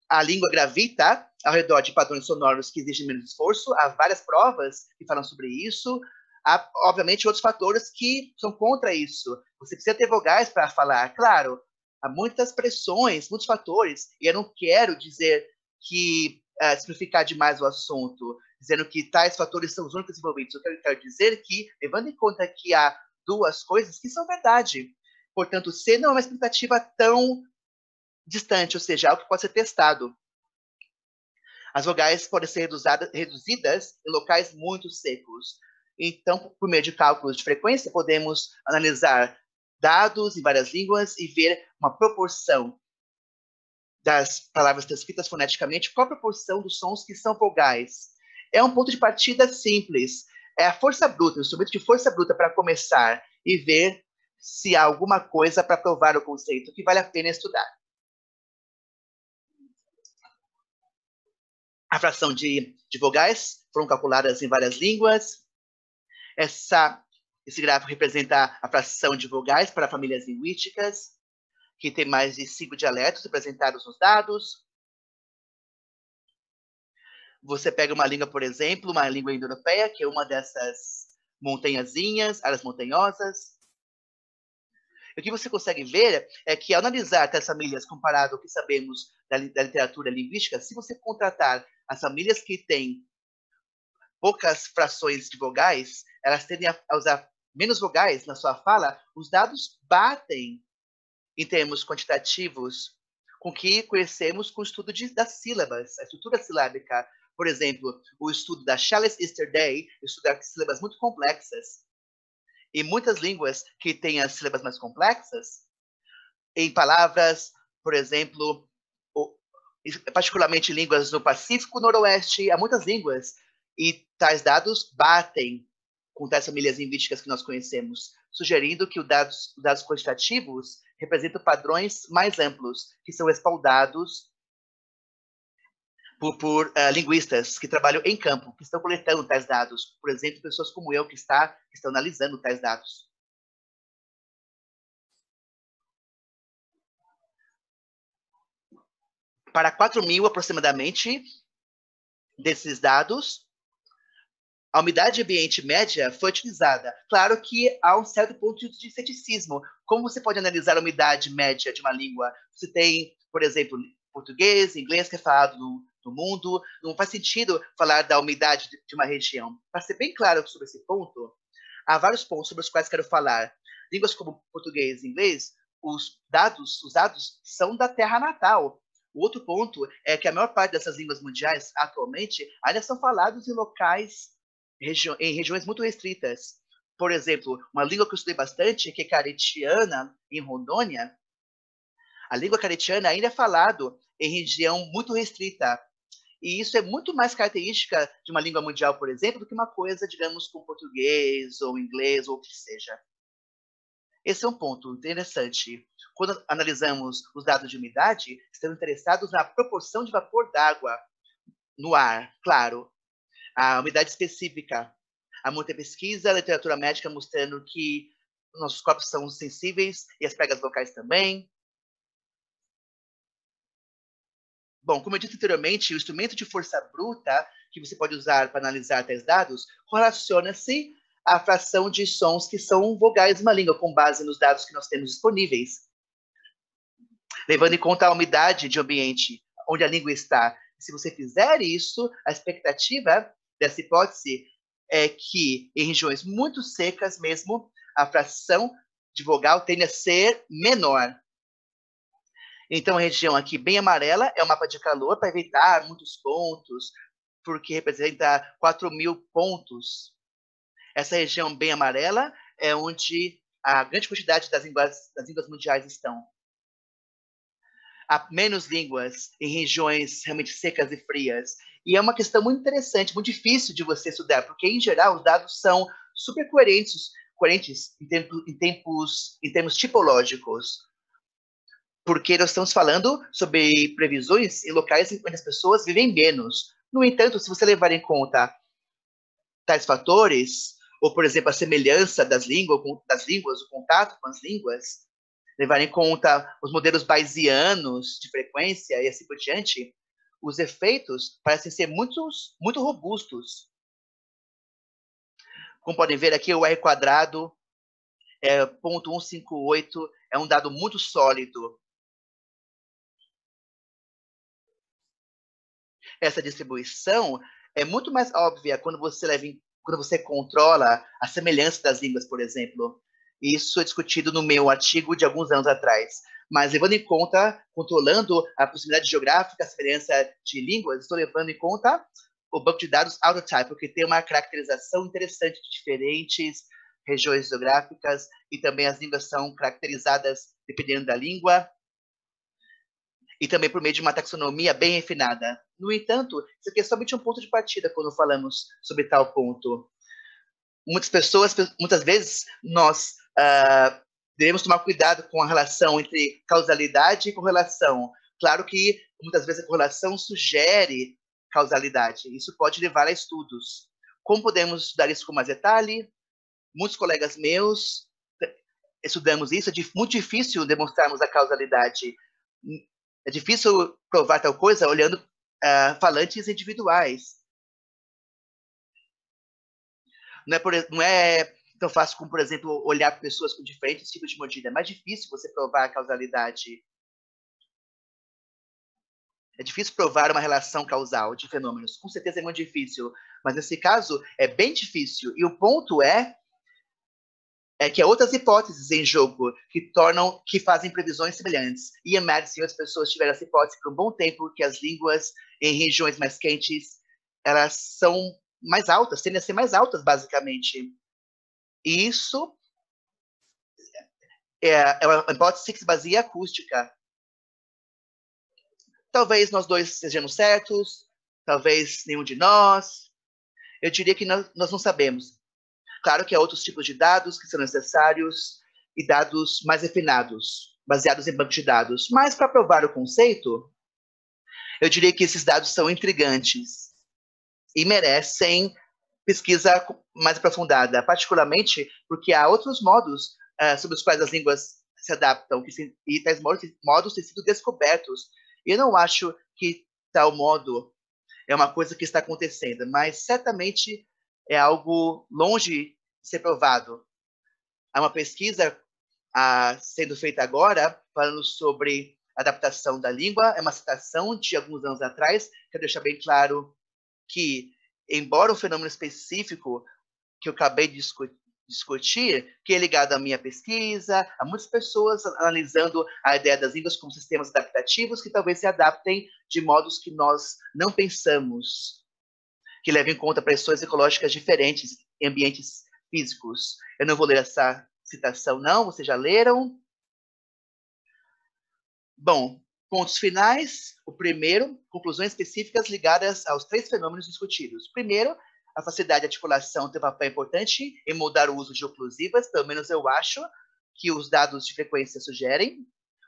A língua gravita ao redor de padrões sonoros que exigem menos esforço. Há várias provas que falam sobre isso. Há, obviamente, outros fatores que são contra isso. Você precisa ter vogais para falar. Claro, há muitas pressões, muitos fatores, e eu não quero dizer que simplificar demais o assunto, dizendo que tais fatores são os únicos envolvidos. Eu quero dizer que, levando em conta que há duas coisas que são verdade. Portanto, C não é uma expectativa tão distante, ou seja, algo que pode ser testado. As vogais podem ser reduzidas em locais muito secos. Então, por meio de cálculos de frequência, podemos analisar dados em várias línguas e ver uma proporção das palavras transcritas foneticamente, qual a proporção dos sons que são vogais. É um ponto de partida simples. É a força bruta, o instrumento de força bruta para começar e ver se há alguma coisa para provar o conceito que vale a pena estudar. A fração de vogais foram calculadas em várias línguas. Esse gráfico representa a fração de vogais para famílias linguísticas, que tem mais de 5 dialetos representados nos dados. Você pega uma língua, por exemplo, uma língua indo-europeia, que é uma dessas montanhazinhas, áreas montanhosas. E o que você consegue ver é que, ao analisar essas famílias comparado ao que sabemos da literatura linguística, se você contratar as famílias que têm poucas frações de vogais, elas tendem a usar menos vogais na sua fala, os dados batem em termos quantitativos com o que conhecemos com o estudo das sílabas, a estrutura silábica. Por exemplo, o estudo da Charles Easterday estuda sílabas muito complexas. E muitas línguas que têm as sílabas mais complexas, em palavras, por exemplo, particularmente línguas do Pacífico Noroeste, há muitas línguas, e tais dados batem com tais famílias linguísticas que nós conhecemos, sugerindo que os dados quantitativos representam padrões mais amplos, que são respaldados por linguistas que trabalham em campo, que estão coletando tais dados. Por exemplo, pessoas como eu que estão analisando tais dados. Para 4.000 aproximadamente desses dados, a umidade ambiente média foi utilizada. Claro que há um certo ponto de ceticismo. Como você pode analisar a umidade média de uma língua? Você tem, por exemplo, português, inglês, que é falado no mundo. Não faz sentido falar da umidade de uma região. Para ser bem claro sobre esse ponto, há vários pontos sobre os quais quero falar. Línguas como português e inglês, os dados são da terra natal. O outro ponto é que a maior parte dessas línguas mundiais, atualmente, ainda são faladas em locais, em regiões muito restritas. Por exemplo, uma língua que eu estudei bastante, que é caretiana, em Rondônia, a língua caretiana ainda é falada em região muito restrita. E isso é muito mais característica de uma língua mundial, por exemplo, do que uma coisa, digamos, com português ou inglês ou o que seja. Esse é um ponto interessante. Quando analisamos os dados de umidade, estamos interessados na proporção de vapor d'água no ar, claro, a umidade específica. Há muita pesquisa, literatura médica mostrando que nossos corpos são sensíveis e as pregas vocais também. Bom, como eu disse anteriormente, o instrumento de força bruta que você pode usar para analisar tais dados correlaciona-se à fração de sons que são vogais de uma língua, com base nos dados que nós temos disponíveis, levando em conta a umidade de ambiente onde a língua está. Se você fizer isso, a expectativa dessa hipótese é que em regiões muito secas mesmo, a fração de vogal tende a ser menor. Então, a região aqui bem amarela é o mapa de calor para evitar muitos pontos, porque representa 4.000 pontos. Essa região bem amarela é onde a grande quantidade das línguas mundiais estão. Há menos línguas em regiões realmente secas e frias. E é uma questão muito interessante, muito difícil de você estudar, porque, em geral, os dados são super coerentes em termos tipológicos. Porque nós estamos falando sobre previsões em locais onde as pessoas vivem menos. No entanto, se você levar em conta tais fatores, ou, por exemplo, a semelhança das línguas, o contato com as línguas, levar em conta os modelos bayesianos de frequência e assim por diante, os efeitos parecem ser muito robustos. Como podem ver aqui, o R quadrado é 0,158, é um dado muito sólido. Essa distribuição é muito mais óbvia quando você controla a semelhança das línguas, por exemplo. Isso é discutido no meu artigo de alguns anos atrás. Mas levando em conta, controlando a proximidade geográfica, a semelhança de línguas, estou levando em conta o banco de dados AutoType, porque tem uma caracterização interessante de diferentes regiões geográficas e também as línguas são caracterizadas dependendo da língua e também por meio de uma taxonomia bem refinada. No entanto, isso aqui é somente um ponto de partida quando falamos sobre tal ponto. Muitas vezes, nós devemos tomar cuidado com a relação entre causalidade e correlação. Claro que, muitas vezes, a correlação sugere causalidade. Isso pode levar a estudos. Como podemos estudar isso com mais detalhe? Muitos colegas meus estudamos isso. É muito difícil demonstrarmos a causalidade. É difícil provar tal coisa olhando falantes individuais. Não é tão fácil como, por exemplo, olhar para pessoas com diferentes tipos de mordida. É mais difícil você provar a causalidade. É difícil provar uma relação causal de fenômenos. Com certeza é muito difícil. Mas nesse caso, é bem difícil. E o ponto é que há outras hipóteses em jogo que fazem previsões semelhantes. Ian Madison e outras pessoas tiveram essa hipótese por um bom tempo, que as línguas em regiões mais quentes, elas são mais altas, tendem a ser mais altas, basicamente. E isso é uma hipótese que se baseia em acústica. Talvez nós dois sejamos certos, talvez nenhum de nós. Eu diria que nós não sabemos. Claro que há outros tipos de dados que são necessários e dados mais refinados, baseados em bancos de dados. Mas, para provar o conceito, eu diria que esses dados são intrigantes e merecem pesquisa mais aprofundada, particularmente porque há outros modos sobre os quais as línguas se adaptam, e tais modos têm sido descobertos. Eu não acho que tal modo é uma coisa que está acontecendo, mas certamente é algo longe de ser provado. Há uma pesquisa sendo feita agora, falando sobre adaptação da língua, é uma citação de alguns anos atrás, quero deixar bem claro que, embora o fenômeno específico que eu acabei de discutir, que é ligado à minha pesquisa, há muitas pessoas analisando a ideia das línguas como sistemas adaptativos que talvez se adaptem de modos que nós não pensamos, que levem em conta pressões ecológicas diferentes em ambientes físicos. Eu não vou ler essa citação, não, vocês já leram? Bom, pontos finais. O primeiro, conclusões específicas ligadas aos 3 fenômenos discutidos. Primeiro, a facilidade de articulação tem um papel importante em moldar o uso de oclusivas, pelo menos eu acho que os dados de frequência sugerem.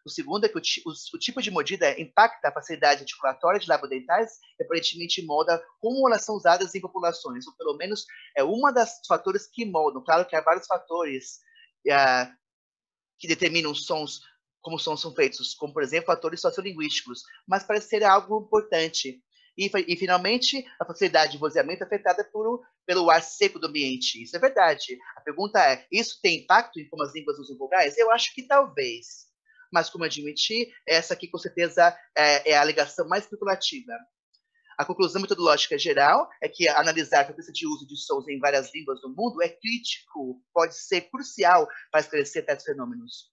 O segundo é que o tipo de mordida impacta a facilidade articulatória de labiodentais e aparentemente molda como elas são usadas em populações, ou pelo menos é uma das fatores que moldam. Claro que há vários fatores que determinam sons, como sons são feitos, como, por exemplo, fatores sociolinguísticos, mas parece ser algo importante. E finalmente, a facilidade de vozeamento é afetada pelo ar seco do ambiente. Isso é verdade. A pergunta é, isso tem impacto em como as línguas usam vogais? Eu acho que talvez. Mas, como eu admiti, essa aqui, com certeza, é a alegação mais especulativa. A conclusão metodológica geral é que analisar a frequência de uso de sons em várias línguas do mundo é crítico, pode ser crucial para esclarecer tais fenômenos.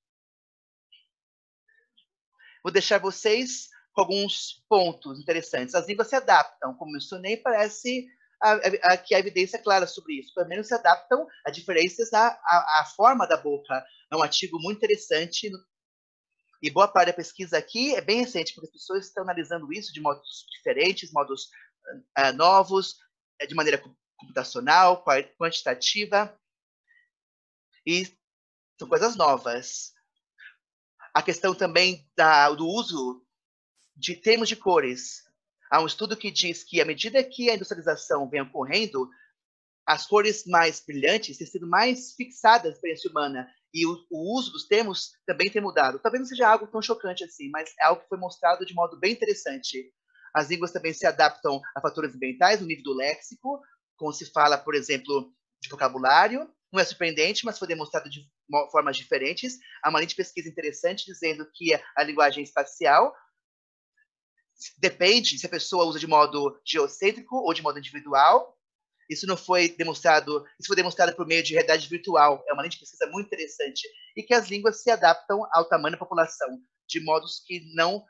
Vou deixar vocês com alguns pontos interessantes. As línguas se adaptam, como mencionei, parece que a evidência é clara sobre isso. Pelo menos se adaptam a diferenças na forma da boca. É um artigo muito interessante e boa parte da pesquisa aqui é bem recente, porque as pessoas estão analisando isso de modos diferentes, modos novos, de maneira computacional, quantitativa, e são coisas novas. A questão também do uso de termos de cores. Há um estudo que diz que, à medida que a industrialização vem ocorrendo, as cores mais brilhantes têm sido mais fixadas na experiência humana, e o uso dos termos também tem mudado. Talvez não seja algo tão chocante assim, mas é algo que foi mostrado de modo bem interessante. As línguas também se adaptam a fatores ambientais, no nível do léxico, como se fala, por exemplo, de vocabulário. Não é surpreendente, mas foi demonstrado de formas diferentes. Há uma linha de pesquisa interessante dizendo que a linguagem espacial depende se a pessoa usa de modo geocêntrico ou de modo individual. Isso foi demonstrado por meio de realidade virtual. É uma linha de pesquisa muito interessante. E que as línguas se adaptam ao tamanho da população, de modos que não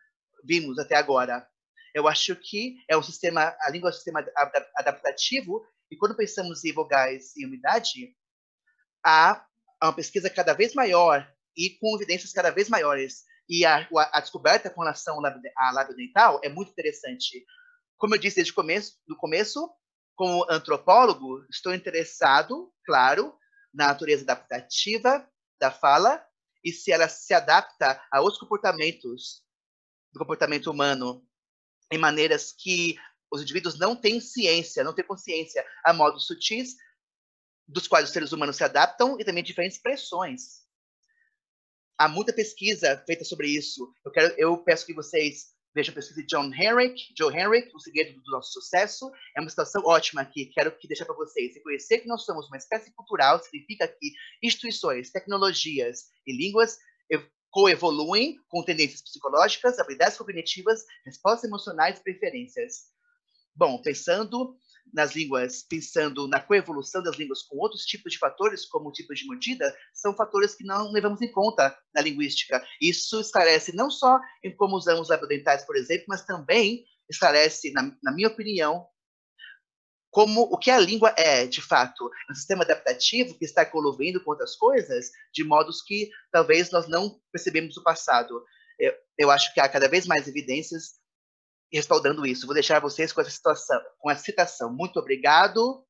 vimos até agora. Eu acho que a língua é um sistema adaptativo, e quando pensamos em vogais e umidade, há uma pesquisa cada vez maior e com evidências cada vez maiores. E a descoberta com relação à labiodental é muito interessante. Como eu disse desde o começo, como antropólogo, estou interessado, claro, na natureza adaptativa da fala e se ela se adapta a outros comportamentos do comportamento humano em maneiras que os indivíduos não têm ciência, não têm consciência, a modos sutis dos quais os seres humanos se adaptam e também diferentes pressões. Há muita pesquisa feita sobre isso. Eu peço que vocês vejam a pesquisa de Joe Henrich, O Segredo do Nosso Sucesso. É uma situação ótima aqui. Quero deixar para vocês. Reconhecer que nós somos uma espécie cultural significa que instituições, tecnologias e línguas coevoluem com tendências psicológicas, habilidades cognitivas, respostas emocionais e preferências. Bom, pensando nas línguas, pensando na coevolução das línguas com outros tipos de fatores, como o tipo de mordida, são fatores que não levamos em conta na linguística. Isso esclarece não só em como usamos labiodentais, por exemplo, mas também esclarece, na minha opinião, como o que a língua é, de fato, um sistema adaptativo que está coluindo com outras coisas, de modos que talvez nós não percebemos no passado. Eu acho que há cada vez mais evidências respaldando isso. Vou deixar vocês com essa situação, com essa citação. Muito obrigado.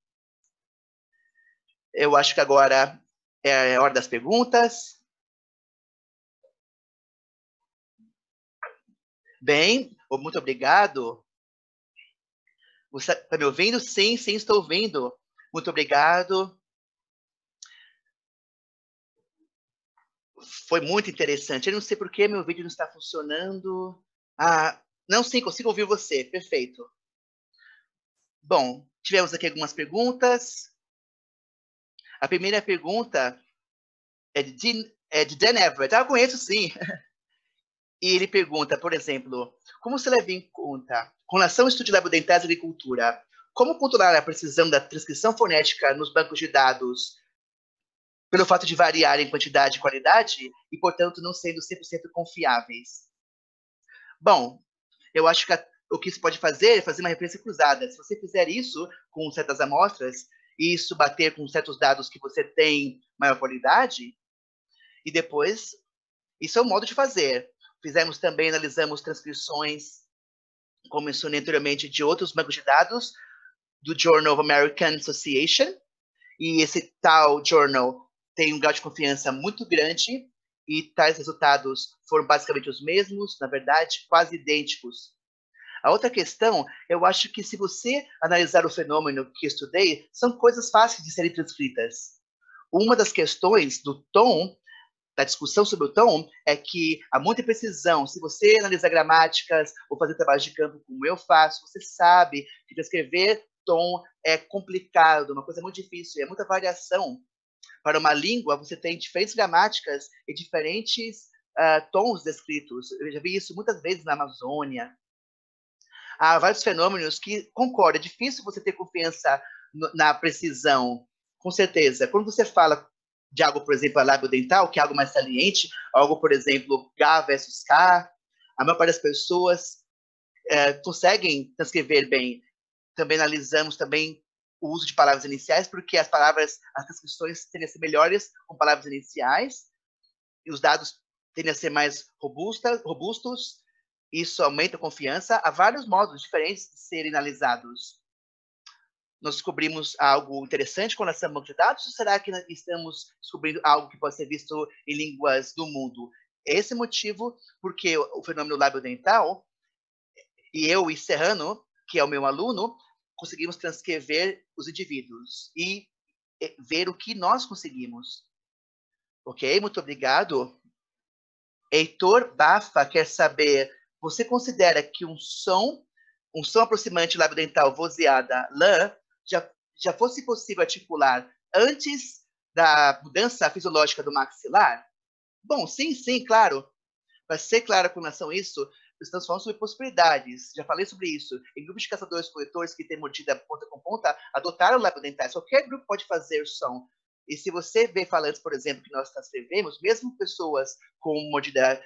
Eu acho que agora é a hora das perguntas. Bem, muito obrigado. Você está me ouvindo? Sim, sim, estou ouvindo. Muito obrigado. Foi muito interessante. Eu não sei por que meu vídeo não está funcionando. Ah, não, sim, consigo ouvir você. Perfeito. Bom, tivemos aqui algumas perguntas. A primeira pergunta é de Dan Everett. Ah, eu conheço, sim. E ele pergunta, por exemplo, como se leva em conta, com relação ao estudo de labodentais e agricultura, como controlar a precisão da transcrição fonética nos bancos de dados pelo fato de variar em quantidade e qualidade e, portanto, não sendo 100% confiáveis? Bom, eu acho que o que se pode fazer é fazer uma referência cruzada. Se você fizer isso com certas amostras e isso bater com certos dados que você tem maior qualidade, e depois, isso é um modo de fazer. Fizemos também, analisamos transcrições, como mencionei anteriormente, de outros bancos de dados, do Journal of American Association, e esse tal journal tem um grau de confiança muito grande, e tais resultados foram basicamente os mesmos, na verdade, quase idênticos. A outra questão, eu acho que se você analisar o fenômeno que estudei, são coisas fáceis de serem transcritas. Uma das questões do tom, da discussão sobre o tom, é que há muita precisão. Se você analisar gramáticas ou fazer trabalho de campo como eu faço, você sabe que transcrever tom é complicado, uma coisa muito difícil, é muita variação. Para uma língua, você tem diferentes gramáticas e diferentes tons descritos. Eu já vi isso muitas vezes na Amazônia. Há vários fenômenos que, concordo, é difícil você ter confiança na precisão, com certeza. Quando você fala de algo, por exemplo, a lábio dental, que é algo mais saliente, algo, por exemplo, K versus K, a maior parte das pessoas conseguem transcrever bem. Também analisamos também o uso de palavras iniciais, porque as transcrições tendem a ser melhores com palavras iniciais, e os dados tendem a ser mais robustos, isso aumenta a confiança. Há vários modos diferentes de serem analisados. Nós descobrimos algo interessante com relação ao banco de dados, ou será que estamos descobrindo algo que pode ser visto em línguas do mundo? Esse é o motivo porque o fenômeno lábio-dental, e eu e Serrano, que é o meu aluno, conseguimos transcrever os indivíduos e ver o que nós conseguimos. Ok? Muito obrigado. Heitor Bafa quer saber, você considera que um som aproximante lábio-dental vozeada lã já fosse possível articular antes da mudança fisiológica do maxilar? Bom, sim, sim, claro. Para ser claro com relação a isso, estamos falando sobre possibilidades. Já falei sobre isso. Em grupos de caçadores-coletores que têm mordida ponta com ponta, adotaram lábio-dentais. Qualquer grupo pode fazer som. E se você vê falantes, por exemplo, que nós transcrevemos, mesmo pessoas com mordida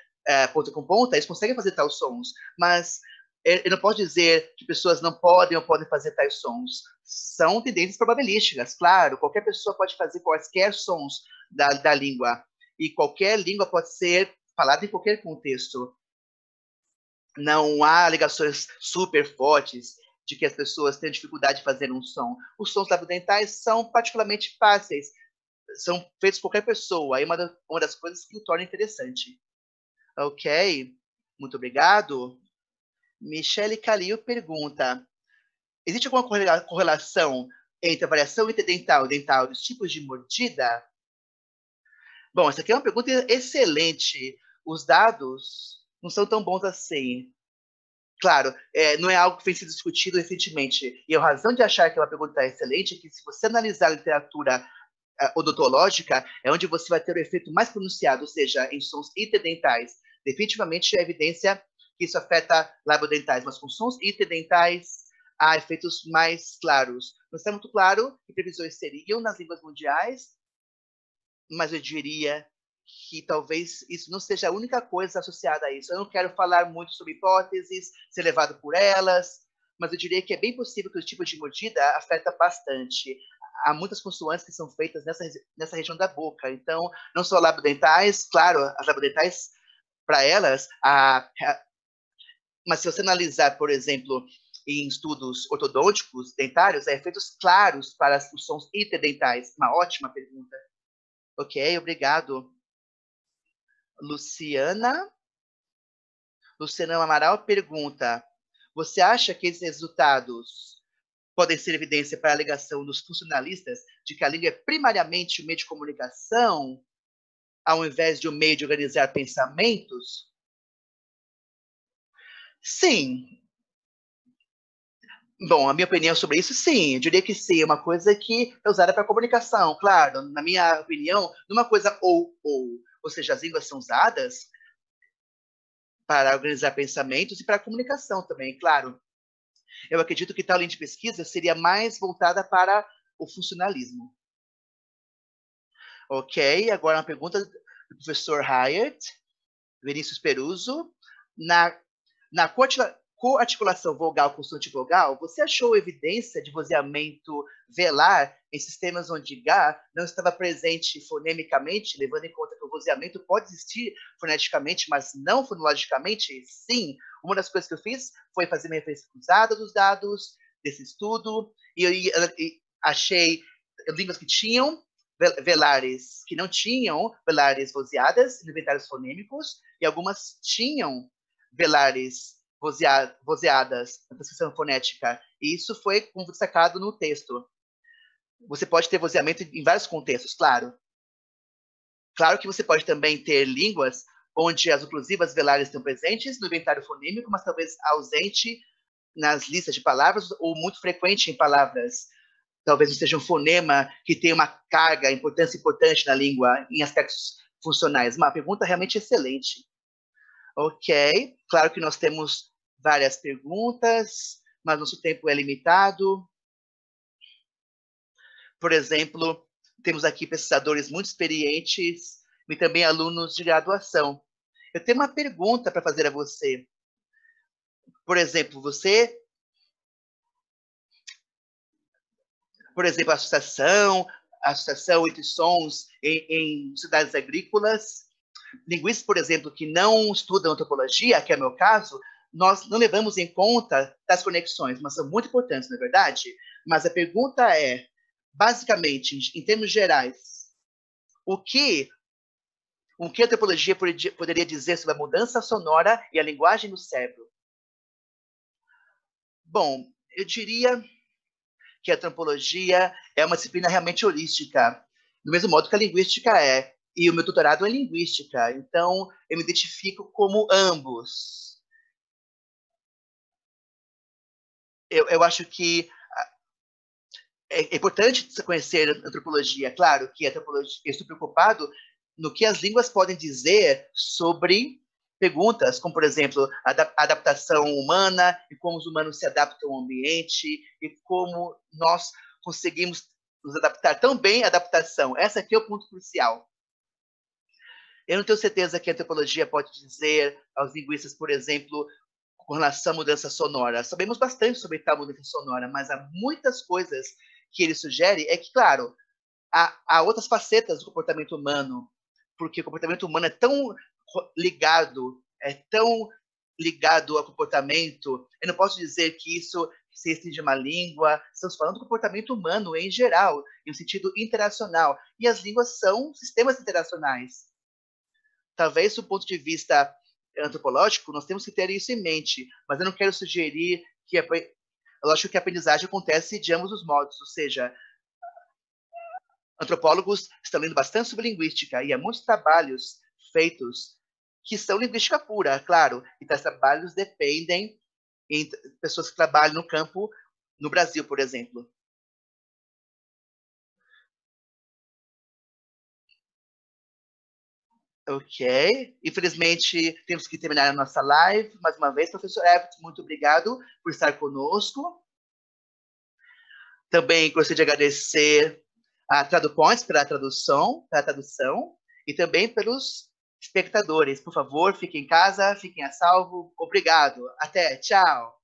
ponta com ponta, eles conseguem fazer tais sons. Mas eu não posso dizer que pessoas não podem ou podem fazer tais sons. São tendências probabilísticas, claro. Qualquer pessoa pode fazer quaisquer sons da língua. E qualquer língua pode ser falada em qualquer contexto. Não há alegações super fortes de que as pessoas têm dificuldade de fazer um som. Os sons labiodentais são particularmente fáceis, são feitos por qualquer pessoa. Aí uma das coisas que o torna interessante. Ok, muito obrigado. Michele Calil pergunta: existe alguma correlação entre a variação interdental e dental dos tipos de mordida? Bom, essa aqui é uma pergunta excelente. Os dados não são tão bons assim. Claro, não é algo que vem sido discutido recentemente. E a razão de achar que é uma pergunta excelente é que, se você analisar a literatura odontológica, é onde você vai ter o efeito mais pronunciado, ou seja, em sons interdentais. Definitivamente, há evidência que isso afeta labiodentais, mas com sons interdentais há efeitos mais claros. Não está muito claro que previsões seriam nas línguas mundiais, mas eu diria que talvez isso não seja a única coisa associada a isso. Eu não quero falar muito sobre hipóteses, ser levado por elas, mas eu diria que é bem possível que o tipo de mordida afeta bastante. Há muitas consoantes que são feitas nessa região da boca, então, não só labiodentais, claro, as labiodentais, para elas, mas se você analisar, por exemplo, em estudos ortodônticos dentários, efeitos claros para os sons interdentais. Uma ótima pergunta. Ok, obrigado. Luciana Amaral pergunta: você acha que esses resultados podem ser evidência para a alegação dos funcionalistas de que a língua é primariamente um meio de comunicação, ao invés de um meio de organizar pensamentos? Sim. Bom, a minha opinião sobre isso, sim. Eu diria que sim. É uma coisa que é usada para comunicação, claro. Na minha opinião, numa coisa ou. Ou seja, as línguas são usadas para organizar pensamentos e para comunicação também, claro. Eu acredito que tal linha de pesquisa seria mais voltada para o funcionalismo. Ok, agora uma pergunta do professor Hyatt, Vinícius Peruso. Na coarticulação vogal-consoante-vogal, você achou evidência de vozeamento velar em sistemas onde H não estava presente fonemicamente, levando em conta que o vozeamento pode existir foneticamente, mas não fonologicamente? Sim. Uma das coisas que eu fiz foi fazer uma referência cruzada dos dados desse estudo e achei línguas que tinham velares que não tinham velares vozeadas, inventários fonêmicos, e algumas tinham velares vozeadas na transcrição fonética. E isso foi como destacado no texto. Você pode ter vozeamento em vários contextos, claro. Claro que você pode também ter línguas onde as oclusivas velares estão presentes no inventário fonêmico, mas talvez ausente nas listas de palavras ou muito frequente em palavras. Talvez não seja um fonema que tem uma carga, importância importante na língua em aspectos funcionais. Uma pergunta realmente excelente. Ok, claro que nós temos várias perguntas, mas nosso tempo é limitado. Por exemplo, temos aqui pesquisadores muito experientes e também alunos de graduação. Eu tenho uma pergunta para fazer a você. Por exemplo, a associação entre sons em cidades agrícolas, linguistas, por exemplo, que não estudam antropologia, que é o meu caso, nós não levamos em conta as conexões, mas são muito importantes, não é verdade? Mas a pergunta é, basicamente, em termos gerais, o que a antropologia poderia dizer sobre a mudança sonora e a linguagem do cérebro? Bom, eu diria que a antropologia é uma disciplina realmente holística, do mesmo modo que a linguística é. E o meu doutorado é em linguística, então eu me identifico como ambos. Eu acho que é importante você conhecer a antropologia. Claro que a antropologia, eu estou preocupado no que as línguas podem dizer sobre perguntas, como, por exemplo, a adaptação humana e como os humanos se adaptam ao ambiente e como nós conseguimos nos adaptar tão bem à adaptação. Esse aqui é o ponto crucial. Eu não tenho certeza que a antropologia pode dizer aos linguistas, por exemplo, com relação à mudança sonora. Sabemos bastante sobre tal mudança sonora, mas há muitas coisas que ele sugere. É que, claro, há outras facetas do comportamento humano, porque o comportamento humano tão ligado ao comportamento. Eu não posso dizer que isso se restringe a uma língua. Estamos falando do comportamento humano em geral, em um sentido interacional. E as línguas são sistemas interacionais. Talvez, do ponto de vista antropológico, nós temos que ter isso em mente, mas eu não quero sugerir que eu acho que a aprendizagem acontece de ambos os modos, ou seja, antropólogos estão lendo bastante sobre linguística e há muitos trabalhos feitos que são linguística pura, claro, e tais trabalhos dependem de pessoas que trabalham no campo no Brasil, por exemplo. Ok. Infelizmente, temos que terminar a nossa live. Mais uma vez, professor Everton, muito obrigado por estar conosco. Também gostaria de agradecer a TraduPoints pela tradução, e também pelos espectadores. Por favor, fiquem em casa, fiquem a salvo. Obrigado. Até. Tchau.